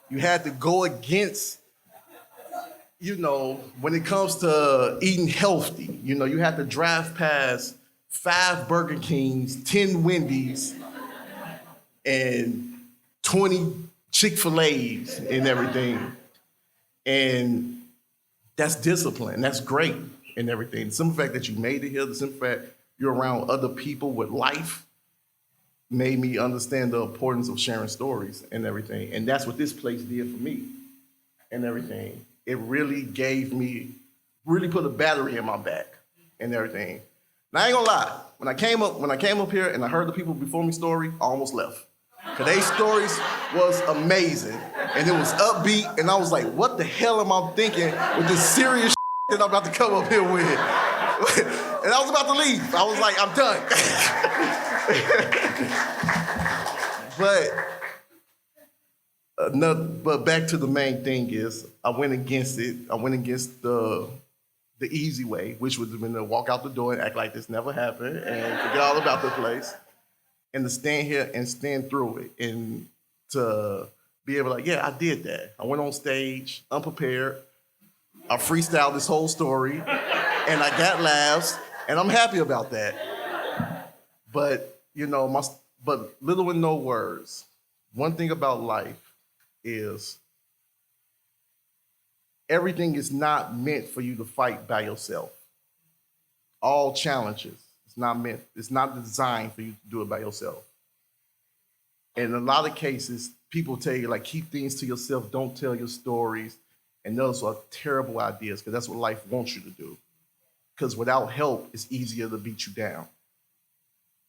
You had to go against, when it comes to eating healthy, you had to drive past 5 Burger Kings, 10 Wendy's, and 20 Chick-fil-A's and everything. And that's discipline. That's great and everything. The simple fact that you made it here, the simple fact you're around other people with life, made me understand the importance of sharing stories and everything. And that's what this place did for me and everything. It really really put a battery in my back and everything. And I ain't gonna lie, when I came up here and I heard the people before me story, I almost left. Cause their stories was amazing. And it was upbeat, and I was like, what the hell am I thinking with this serious that I'm about to come up here with? And I was about to leave. I was like, I'm done. But back to the main thing is, I went against it. I went against the easy way, which would have been to walk out the door and act like this never happened and forget all about the place. And to stand here and stand through it and to be able to, like, yeah, I did that. I went on stage unprepared. I freestyled this whole story and I got laughs and I'm happy about that. But, but little and no words. One thing about life is everything is not meant for you to fight by yourself. All challenges. It's not designed for you to do it by yourself. And in a lot of cases, people tell you, like, keep things to yourself, don't tell your stories. And those are terrible ideas, because that's what life wants you to do. Because without help, it's easier to beat you down.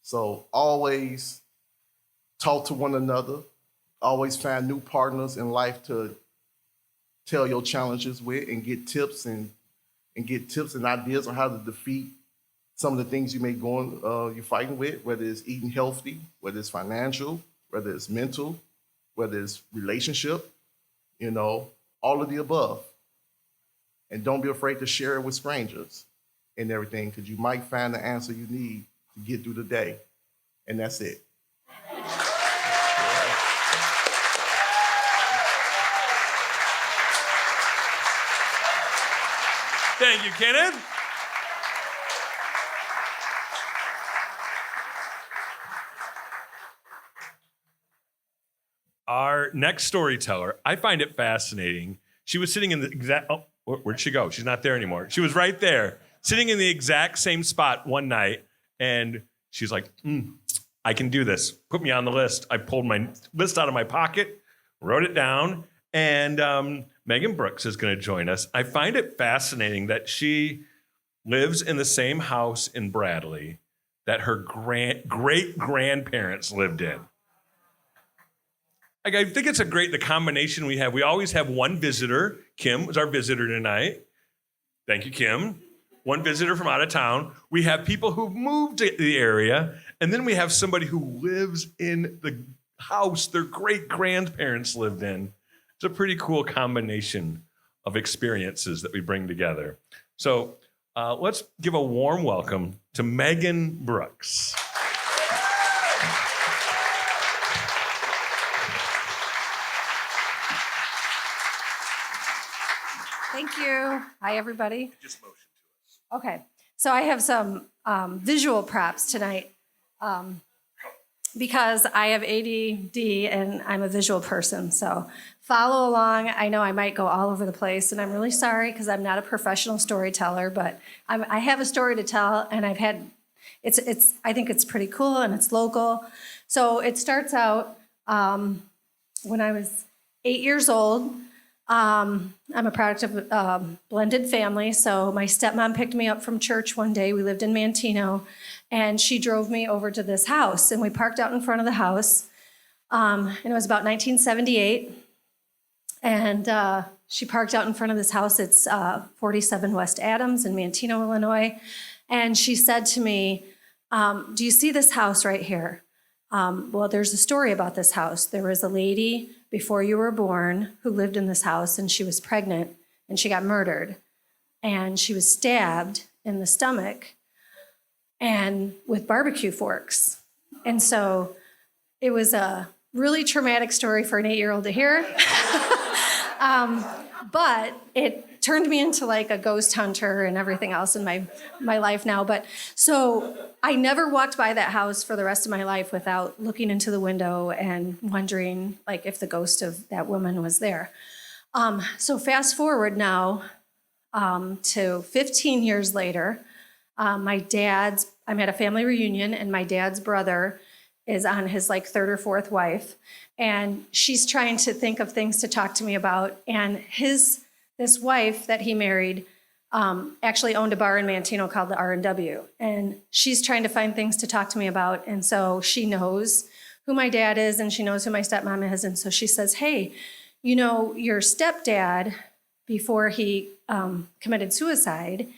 So always talk to one another. Always find new partners in life to tell your challenges with and get tips and ideas on how to defeat some of the things you may you're fighting with, whether it's eating healthy, whether it's financial, whether it's mental, whether it's relationship, all of the above. And don't be afraid to share it with strangers and everything, because you might find the answer you need to get through the day. And that's it. Thank you, Kenneth. Our next storyteller, I find it fascinating. She was sitting in the exact, where'd she go? She's not there anymore. She was right there, sitting in the exact same spot one night, and she's like, I can do this. Put me on the list. I pulled my list out of my pocket, wrote it down, and Megan Brooks is going to join us. I find it fascinating that she lives in the same house in Bradley that her great-grandparents lived in. I think it's the combination we have. We always have one visitor. Kim was our visitor tonight. Thank you, Kim. One visitor from out of town. We have people who moved to the area, and then we have somebody who lives in the house their great-grandparents lived in. It's a pretty cool combination of experiences that we bring together. So let's give a warm welcome to Megan Brooks. Thank you. Hi, everybody. Just motion to us. Okay. So I have some visual props tonight because I have ADD and I'm a visual person. So follow along. I know I might go all over the place, and I'm really sorry because I'm not a professional storyteller, but I have a story to tell, and I think it's pretty cool, and it's local. So it starts out when I was 8 years old. I'm a product of a blended family. So my stepmom picked me up from church one day. We lived in Mantino, and she drove me over to this house, and we parked out in front of the house. And it was about 1978. And she parked out in front of this house. It's 47 West Adams in Mantino, Illinois. And she said to me, do you see this house right here? Well, there's a story about this house. There was a lady before you were born who lived in this house, and she was pregnant, and she got murdered. And she was stabbed in the stomach and with barbecue forks. And so it was a really traumatic story for an 8-year-old to hear. But it turned me into like a ghost hunter and everything else in my life now. But so I never walked by that house for the rest of my life without looking into the window and wondering like if the ghost of that woman was there. So fast forward now to 15 years later, I'm at a family reunion, and my dad's brother is on his like third or fourth wife. And she's trying to think of things to talk to me about. And this wife that he married actually owned a bar in Manteno called the R&W. And she's trying to find things to talk to me about. And so she knows who my dad is and she knows who my stepmom is. And so she says, hey, you know, your stepdad, before he committed suicide,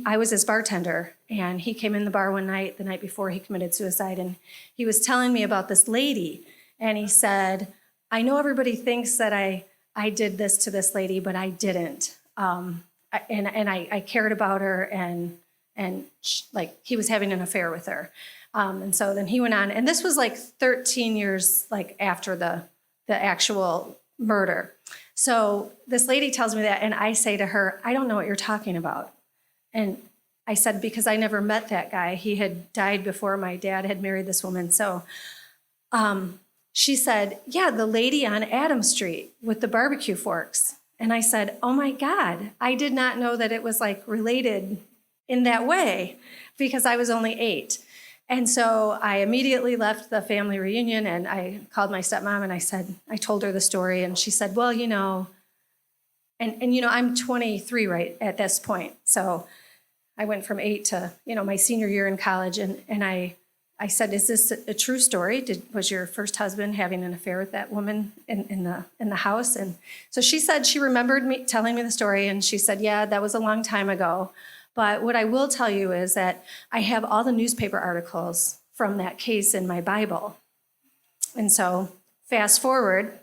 I was his bartender, and he came in the bar one night, the night before he committed suicide, and he was telling me about this lady, and he said, I know everybody thinks that I did this to this lady, but I didn't. I cared about her, and like he was having an affair with her. And so then he went on, and this was like 13 years like after the actual murder. So this lady tells me that, and I say to her, I don't know what you're talking about. And I said, because I never met that guy. He had died before my dad had married this woman. So she said, yeah, the lady on Adams Street with the barbecue forks. And I said, oh my God, I did not know that it was like related in that way because I was only 8. And so I immediately left the family reunion and I called my stepmom and I told her the story. And she said, well, you know, and you know, I'm 23 right at this point. So I went from 8 to, you know, my senior year in college. And I said, is this a true story? Was your first husband having an affair with that woman in the house? And so she said she remembered me telling me the story. And she said, yeah, that was a long time ago. But what I will tell you is that I have all the newspaper articles from that case in my Bible. And so fast forward,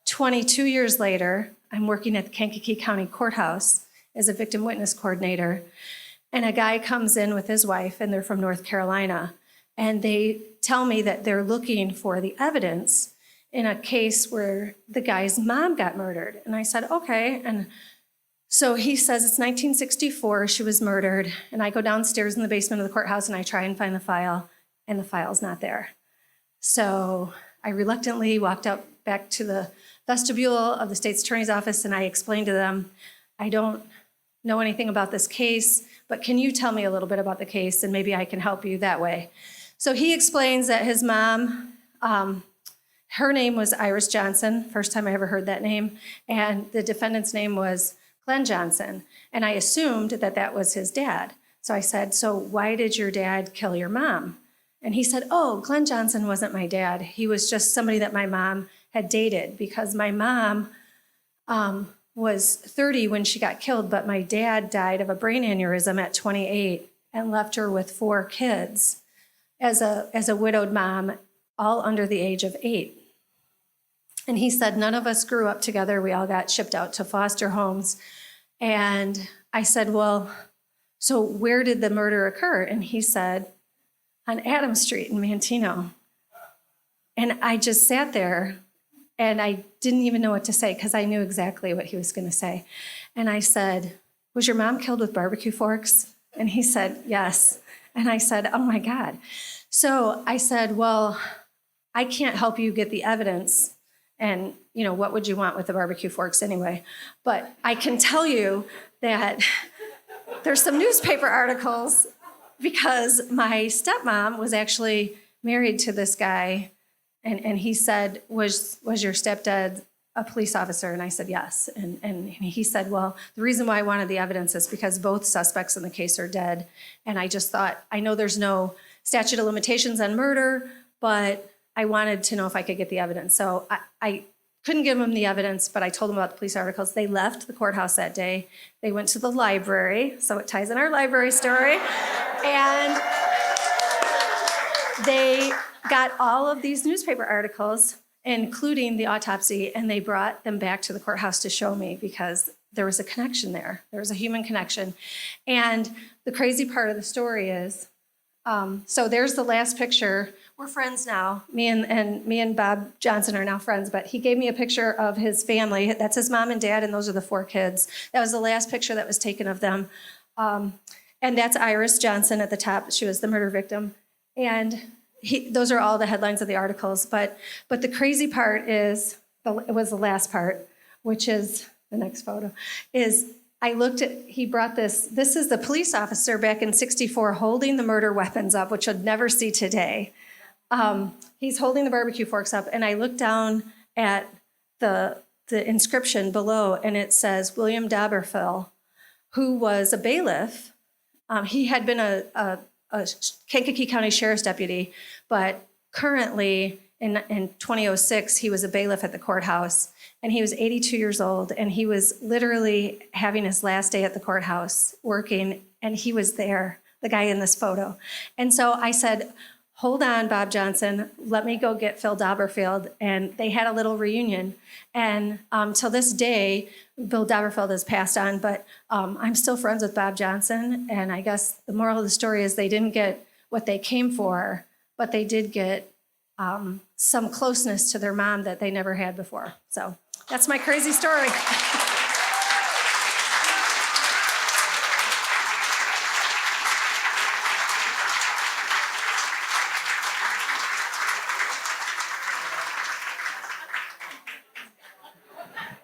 22 years later, I'm working at the Kankakee County Courthouse as a victim witness coordinator. And a guy comes in with his wife, and they're from North Carolina. And they tell me that they're looking for the evidence in a case where the guy's mom got murdered. And I said, okay. And so he says it's 1964, she was murdered. And I go downstairs in the basement of the courthouse and I try and find the file, and the file's not there. So I reluctantly walked out back to the vestibule of the state's attorney's office and I explained to them, I don't know anything about this case, but can you tell me a little bit about the case and maybe I can help you that way? So he explains that his mom, her name was Iris Johnson, first time I ever heard that name, and the defendant's name was Glenn Johnson, and I assumed that that was his dad. So I said, so why did your dad kill your mom? And he said, oh, Glenn Johnson wasn't my dad. He was just somebody that my mom had dated because my mom was 30 when she got killed, but my dad died of a brain aneurysm at 28 and left her with 4 kids as a widowed mom, all under the age of 8. And he said, none of us grew up together. We all got shipped out to foster homes. And I said, well, so where did the murder occur? And he said, on Adams Street in Manteno. And I just sat there and I didn't even know what to say because I knew exactly what he was going to say. And I said, was your mom killed with barbecue forks? And he said, yes. And I said, oh my God. So I said, well, I can't help you get the evidence. And, you know, what would you want with the barbecue forks anyway? But I can tell you that there's some newspaper articles because my stepmom was actually married to this guy. And he said, was your stepdad a police officer? And I said, yes. And he said, well, the reason why I wanted the evidence is because both suspects in the case are dead. And I just thought, I know there's no statute of limitations on murder, but I wanted to know if I could get the evidence. So I couldn't give them the evidence, but I told them about the police articles. They left the courthouse that day. They went to the library, so it ties in our library story. And they got all of these newspaper articles, including the autopsy, and they brought them back to the courthouse to show me because there was a connection there. There was a human connection. And the crazy part of the story is, so there's the last picture. We're friends now. Me and Bob Johnson are now friends, but he gave me a picture of his family. That's his mom and dad, and those are the 4 kids. That was the last picture that was taken of them. And that's Iris Johnson at the top. She was the murder victim. And those are all the headlines of the articles. But the crazy part is, it was the last part, which is the next photo, is I looked at, he brought this is the police officer back in '64 holding the murder weapons up, which you'd never see today. he's holding the barbecue forks up, and I look down at the inscription below, and it says William Dauberfell, who was a bailiff. He had been a Kankakee County Sheriff's deputy, but currently in 2006, he was a bailiff at the courthouse, and he was 82 years old, and he was literally having his last day at the courthouse working, and he was there, the guy in this photo. And so I said, hold on, Bob Johnson, let me go get Phil Dauberfeld. And they had a little reunion. And till this day, Bill Dauberfeld has passed on, but I'm still friends with Bob Johnson. And I guess the moral of the story is they didn't get what they came for, but they did get some closeness to their mom that they never had before. So that's my crazy story.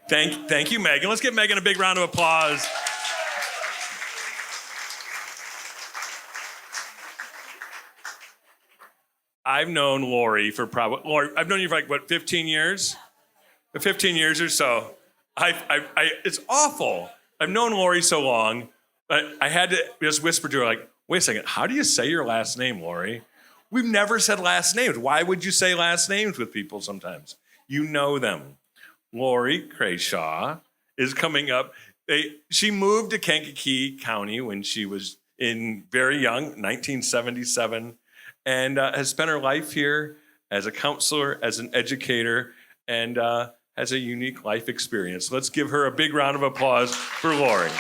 Thank you, Megan. Let's give Megan a big round of applause. I've known Lori for I've known you for 15 years? 15 years or so. It's awful. I've known Lori so long, I had to just whisper to her, wait a second, how do you say your last name, Lori? We've never said last names. Why would you say last names with people sometimes? You know them. Lori Krecioch is coming up. She moved to Kankakee County when she was very young, 1977, and has spent her life here as a counselor, as an educator, and has a unique life experience. Let's give her a big round of applause for Lori.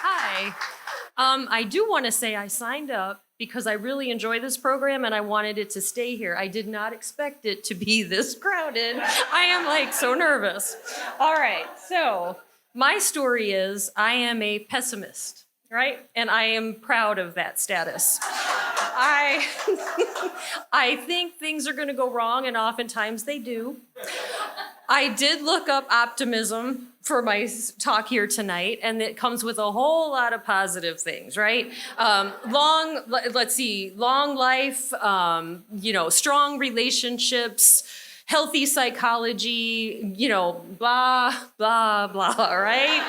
Hi. I do want to say I signed up because I really enjoy this program and I wanted it to stay here. I did not expect it to be this crowded. I am so nervous. All right, so my story is I am a pessimist, right? And I am proud of that status. I think things are gonna go wrong, and oftentimes they do. I did look up optimism for my talk here tonight, and it comes with a whole lot of positive things, right? Long life, strong relationships, healthy psychology, blah, blah, blah, right?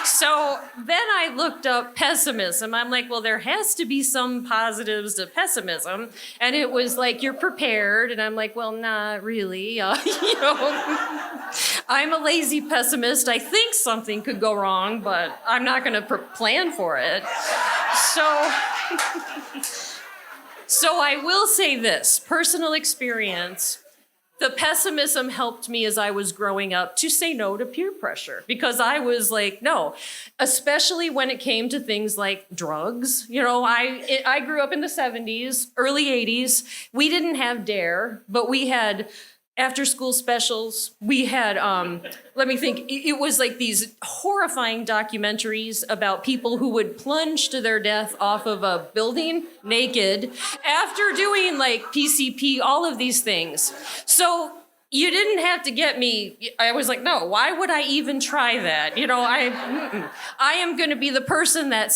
So then I looked up pessimism. I'm like, well, there has to be some positives to pessimism. And it was you're prepared. And I'm like, well, not really. I'm a lazy pessimist. I think something could go wrong, but I'm not going to plan for it. So I will say this, personal experience. The pessimism helped me as I was growing up to say no to peer pressure, because I was no, especially when it came to things like drugs. I grew up in the 70s, early 80s. We didn't have DARE, but we had after school specials. We had, let me think, it was these horrifying documentaries about people who would plunge to their death off of a building naked after doing PCP, all of these things. So you didn't have to get me. I was no, why would I even try that? I am going to be the person that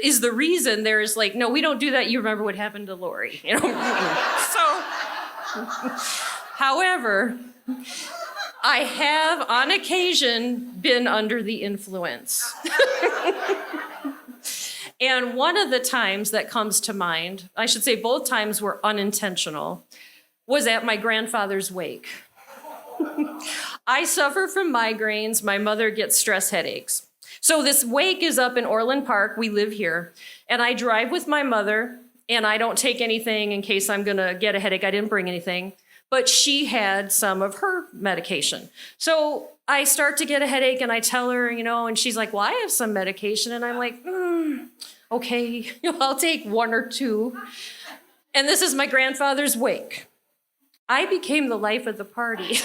is the reason there is no, we don't do that. You remember what happened to Lori, So, however, I have on occasion been under the influence. And one of the times that comes to mind, I should say both times were unintentional, was at my grandfather's wake. I suffer from migraines. My mother gets stress headaches. So this wake is up in Orland Park. We live here. And I drive with my mother, and I don't take anything in case I'm going to get a headache. I didn't bring anything. But she had some of her medication. So I start to get a headache, and I tell her, and she's like, well, I have some medication. And I'm like, okay, I'll take one or two. And this is my grandfather's wake. I became the life of the party.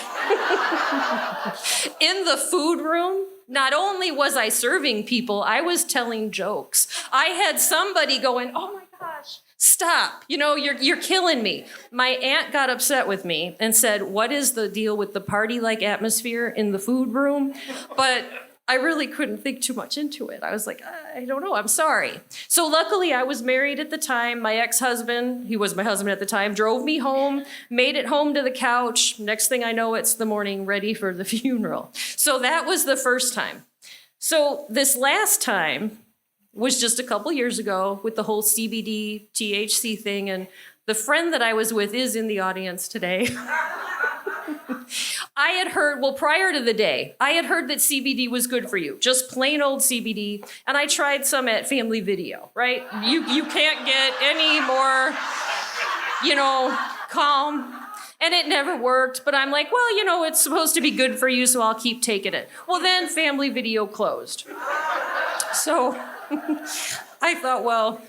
In the food room, not only was I serving people, I was telling jokes. I had somebody going, oh my gosh, stop, you're killing me. My aunt got upset with me and said, what is the deal with the party-like atmosphere in the food room? But I really couldn't think too much into it. I was like, I don't know, I'm sorry. So luckily I was married at the time. My ex-husband, he was my husband at the time, drove me home, made it home to the couch. Next thing I know, it's the morning ready for the funeral. So that was the first time. So this last time was just a couple years ago with the whole CBD, THC thing. And the friend that I was with is in the audience today. I had heard, well, prior to the day, I had heard that CBD was good for you, just plain old CBD. And I tried some at Family Video, right? You can't get any more, calm. And it never worked, but I'm like, well, it's supposed to be good for you, so I'll keep taking it. Well, then Family Video closed. So I thought, well,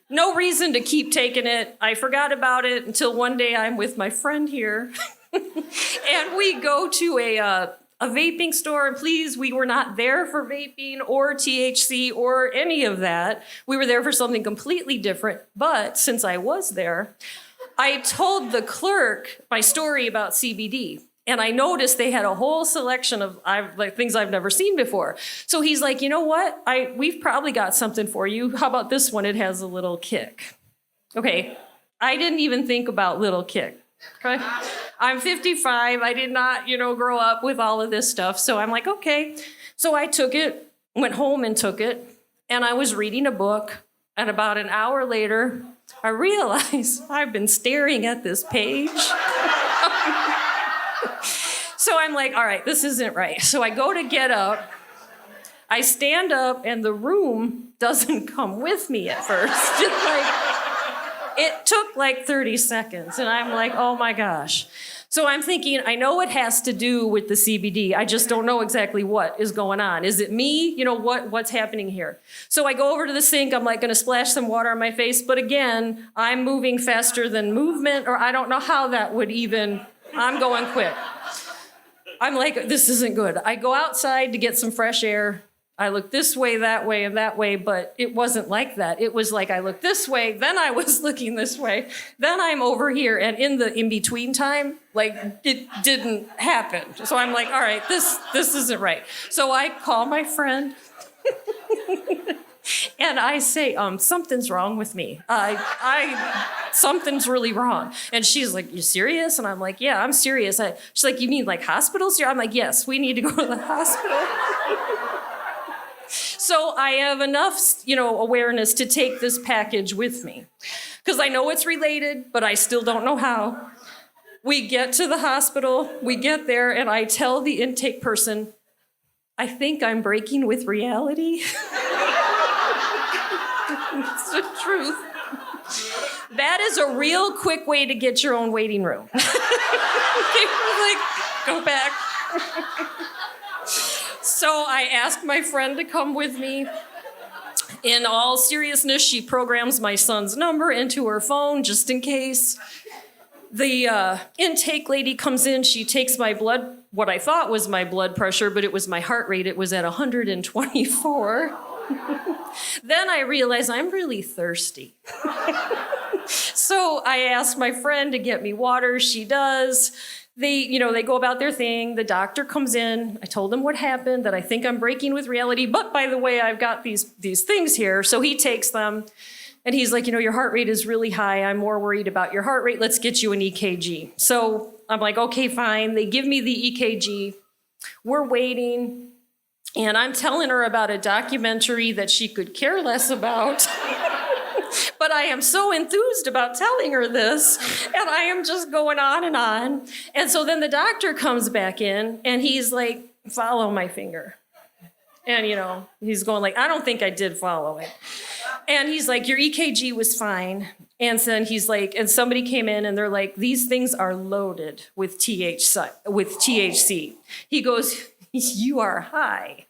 no reason to keep taking it. I forgot about it until one day I'm with my friend here. And we go to a vaping store, and please, we were not there for vaping or THC or any of that. We were there for something completely different. But since I was there, I told the clerk my story about CBD. And I noticed they had a whole selection of things I've never seen before. So he's like, you know what? We've probably got something for you. How about this one? It has a little kick. Okay, I didn't even think about little kick. Okay, I'm 55. I did not, grow up with all of this stuff. So I'm like, okay. So I took it, went home and took it, and I was reading a book. And about an hour later, I realized I've been staring at this page. So I'm like, all right, this isn't right. So I go to get up. I stand up, and the room doesn't come with me at first. It took like 30 seconds, and I'm like, oh my gosh. So I'm thinking, I know it has to do with the CBD. I just don't know exactly what is going on. Is it me? What's happening here? So I go over to the sink. I'm like going to splash some water on my face. But again, I'm moving faster than movement, or I don't know how that would even, I'm going quick. I'm like, this isn't good. I go outside to get some fresh air. I look this way, that way, and that way, but it wasn't like that. It was like I looked this way, then I was looking this way, then I'm over here, and in the in-between time, it didn't happen. So I'm like, all right, this isn't right. So I call my friend, and I say, something's wrong with me. Something's really wrong. And she's like, you serious? And I'm like, yeah, I'm serious. She's like, you mean like hospitals? I'm like, yes, we need to go to the hospital. So I have enough, awareness to take this package with me. Because I know it's related, but I still don't know how. We get to the hospital, we get there, and I tell the intake person, I think I'm breaking with reality. It's the truth. That is a real quick way to get your own waiting room. Go back. So I asked my friend to come with me. In all seriousness, she programs my son's number into her phone just in case. The intake lady comes in. She takes my blood, what I thought was my blood pressure, but it was my heart rate. It was at 124. Then I realized I'm really thirsty. So I asked my friend to get me water. She does. They go about their thing. The doctor comes in. I told him what happened, that I think I'm breaking with reality. But by the way, I've got these things here. So he takes them, and he's like, your heart rate is really high. I'm more worried about your heart rate. Let's get you an EKG. So I'm like, okay, fine. They give me the EKG. We're waiting. And I'm telling her about a documentary that she could care less about. But I am so enthused about telling her this, and I am just going on and on. And so then the doctor comes back in, and he's like, follow my finger. And, he's going like, I don't think I did follow it. And he's like, your EKG was fine. And then he's like, and somebody came in, and they're like, these things are loaded with THC. He goes, you are high.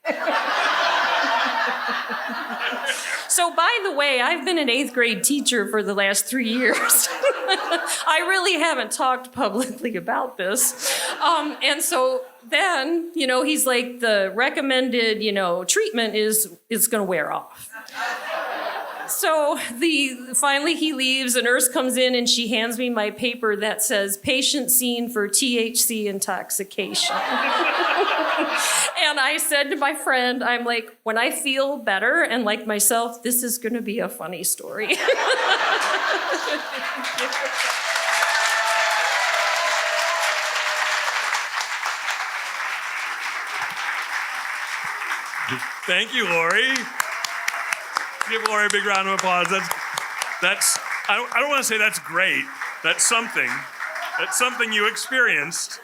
So by the way, I've been an 8th grade teacher for the last 3 years. I really haven't talked publicly about this. And so then, he's like, the recommended, treatment is going to wear off. So finally he leaves, a nurse comes in and she hands me my paper that says patient seen for THC intoxication. And I said to my friend, I'm like, when I feel better and like myself, this is gonna be a funny story. Thank you, Lori. Give Lori a big round of applause. That's. I don't want to say that's great. That's something. That's something you experienced.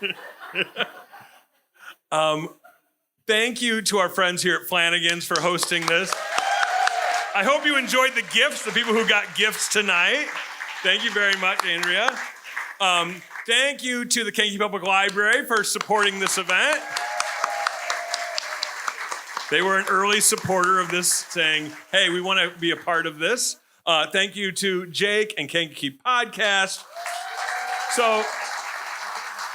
Thank you to our friends here at Flanagan's for hosting this. I hope you enjoyed the gifts, the people who got gifts tonight. Thank you very much, Andrea. Thank you to the Kankakee Public Library for supporting this event. They were an early supporter of this, saying, hey, we want to be a part of this. Thank you to Jake and Kankakee Podcast. So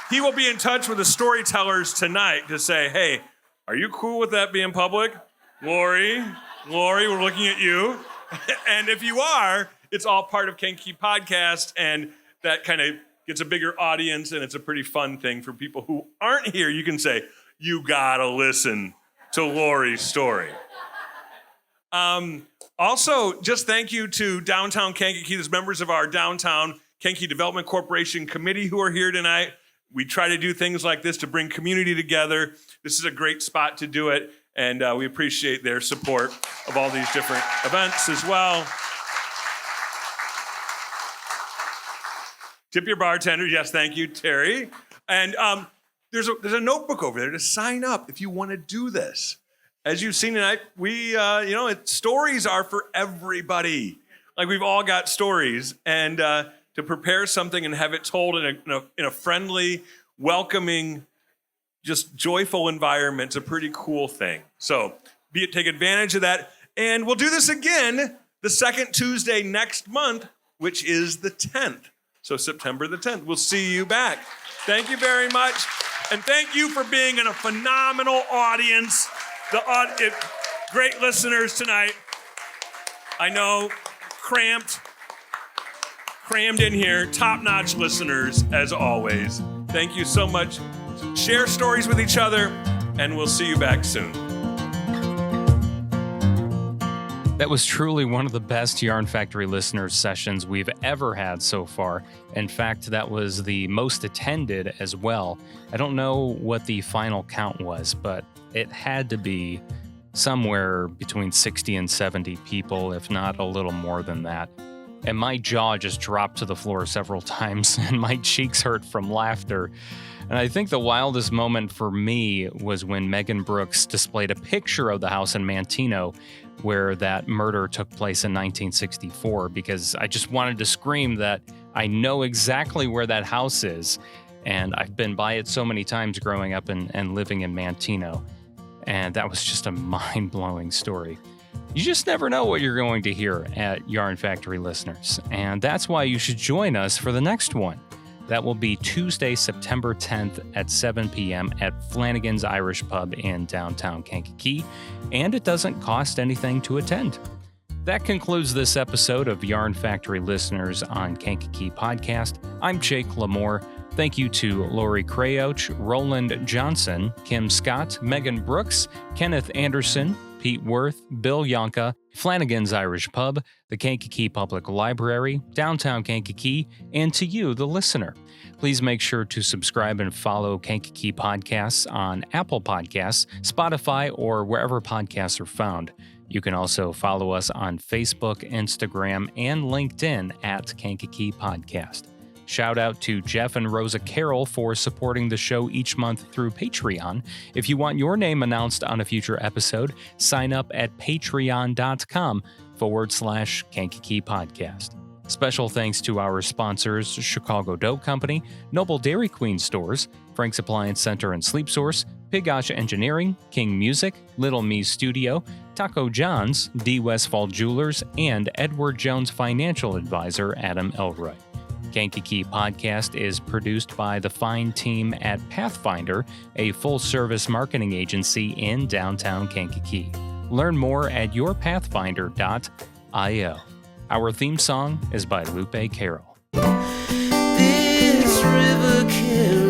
he will be in touch with the storytellers tonight to say, hey, are you cool with that being public? Lori, we're looking at you. And if you are, it's all part of Kankakee Podcast, and that kind of gets a bigger audience, and it's a pretty fun thing for people who aren't here. You can say, you gotta listen to Lori's story. Also, just thank you to Downtown Kankakee. There's members of our Downtown Kankakee Development Corporation committee who are here tonight. We try to do things like this to bring community together. This is a great spot to do it, and we appreciate their support of all these different events as well. Tip your bartender. Yes, thank you, Terry. And there's a notebook over there to sign up if you want to do this. As you've seen tonight, stories are for everybody. Like, we've all got stories, and to prepare something and have it told in a friendly, welcoming, just joyful environment is a pretty cool thing. So take advantage of that. And we'll do this again the second Tuesday next month, which is the 10th. So September the 10th. We'll see you back. Thank you very much. And thank you for being in a phenomenal audience. Great listeners tonight. I know, crammed in here. Top-notch listeners, as always. Thank you so much. Share stories with each other, and we'll see you back soon. That was truly one of the best Yarn Factory listeners sessions we've ever had so far. In fact, that was the most attended as well. I don't know what the final count was, but it had to be somewhere between 60 and 70 people, if not a little more than that. And my jaw just dropped to the floor several times, and my cheeks hurt from laughter. And I think the wildest moment for me was when Megan Brooks displayed a picture of the house in Manteno where that murder took place in 1964, because I just wanted to scream that I know exactly where that house is, and I've been by it so many times growing up and living in Manteno. And that was just a mind-blowing story. You just never know what you're going to hear at Yarn Factory listeners, and that's why you should join us for the next one. That will be Tuesday, September 10th at 7 p.m. at Flanagan's Irish Pub in downtown Kankakee, and it doesn't cost anything to attend. That concludes this episode of Yarn Factory Listeners on Kankakee Podcast. I'm Jake LaMore. Thank you to Lori Krecioch, Roland Johnson, Kim Scott, Megan Brooks, Kenneth Anderson, Pete Worth, Bill Yohnka, Flanagan's Irish Pub, the Kankakee Public Library, Downtown Kankakee, and to you, the listener. Please make sure to subscribe and follow Kankakee Podcasts on Apple Podcasts, Spotify, or wherever podcasts are found. You can also follow us on Facebook, Instagram, and LinkedIn at Kankakee Podcast. Shout out to Jeff and Rosa Carroll for supporting the show each month through Patreon. If you want your name announced on a future episode, sign up at patreon.com/Kankakee Podcast. Special thanks to our sponsors, Chicago Dough Company, Noble Dairy Queen Stores, Frank's Appliance Center and Sleep Source, Pigosh Engineering, King Music, Little Me's Studio, Taco John's, D. Westfall Jewelers, and Edward Jones Financial Advisor Adam Elroy. Kankakee Podcast is produced by the fine team at Pathfinder, a full-service marketing agency in downtown Kankakee. Learn more at yourpathfinder.io. IO. Our theme song is by Lupe Carroll. This river carries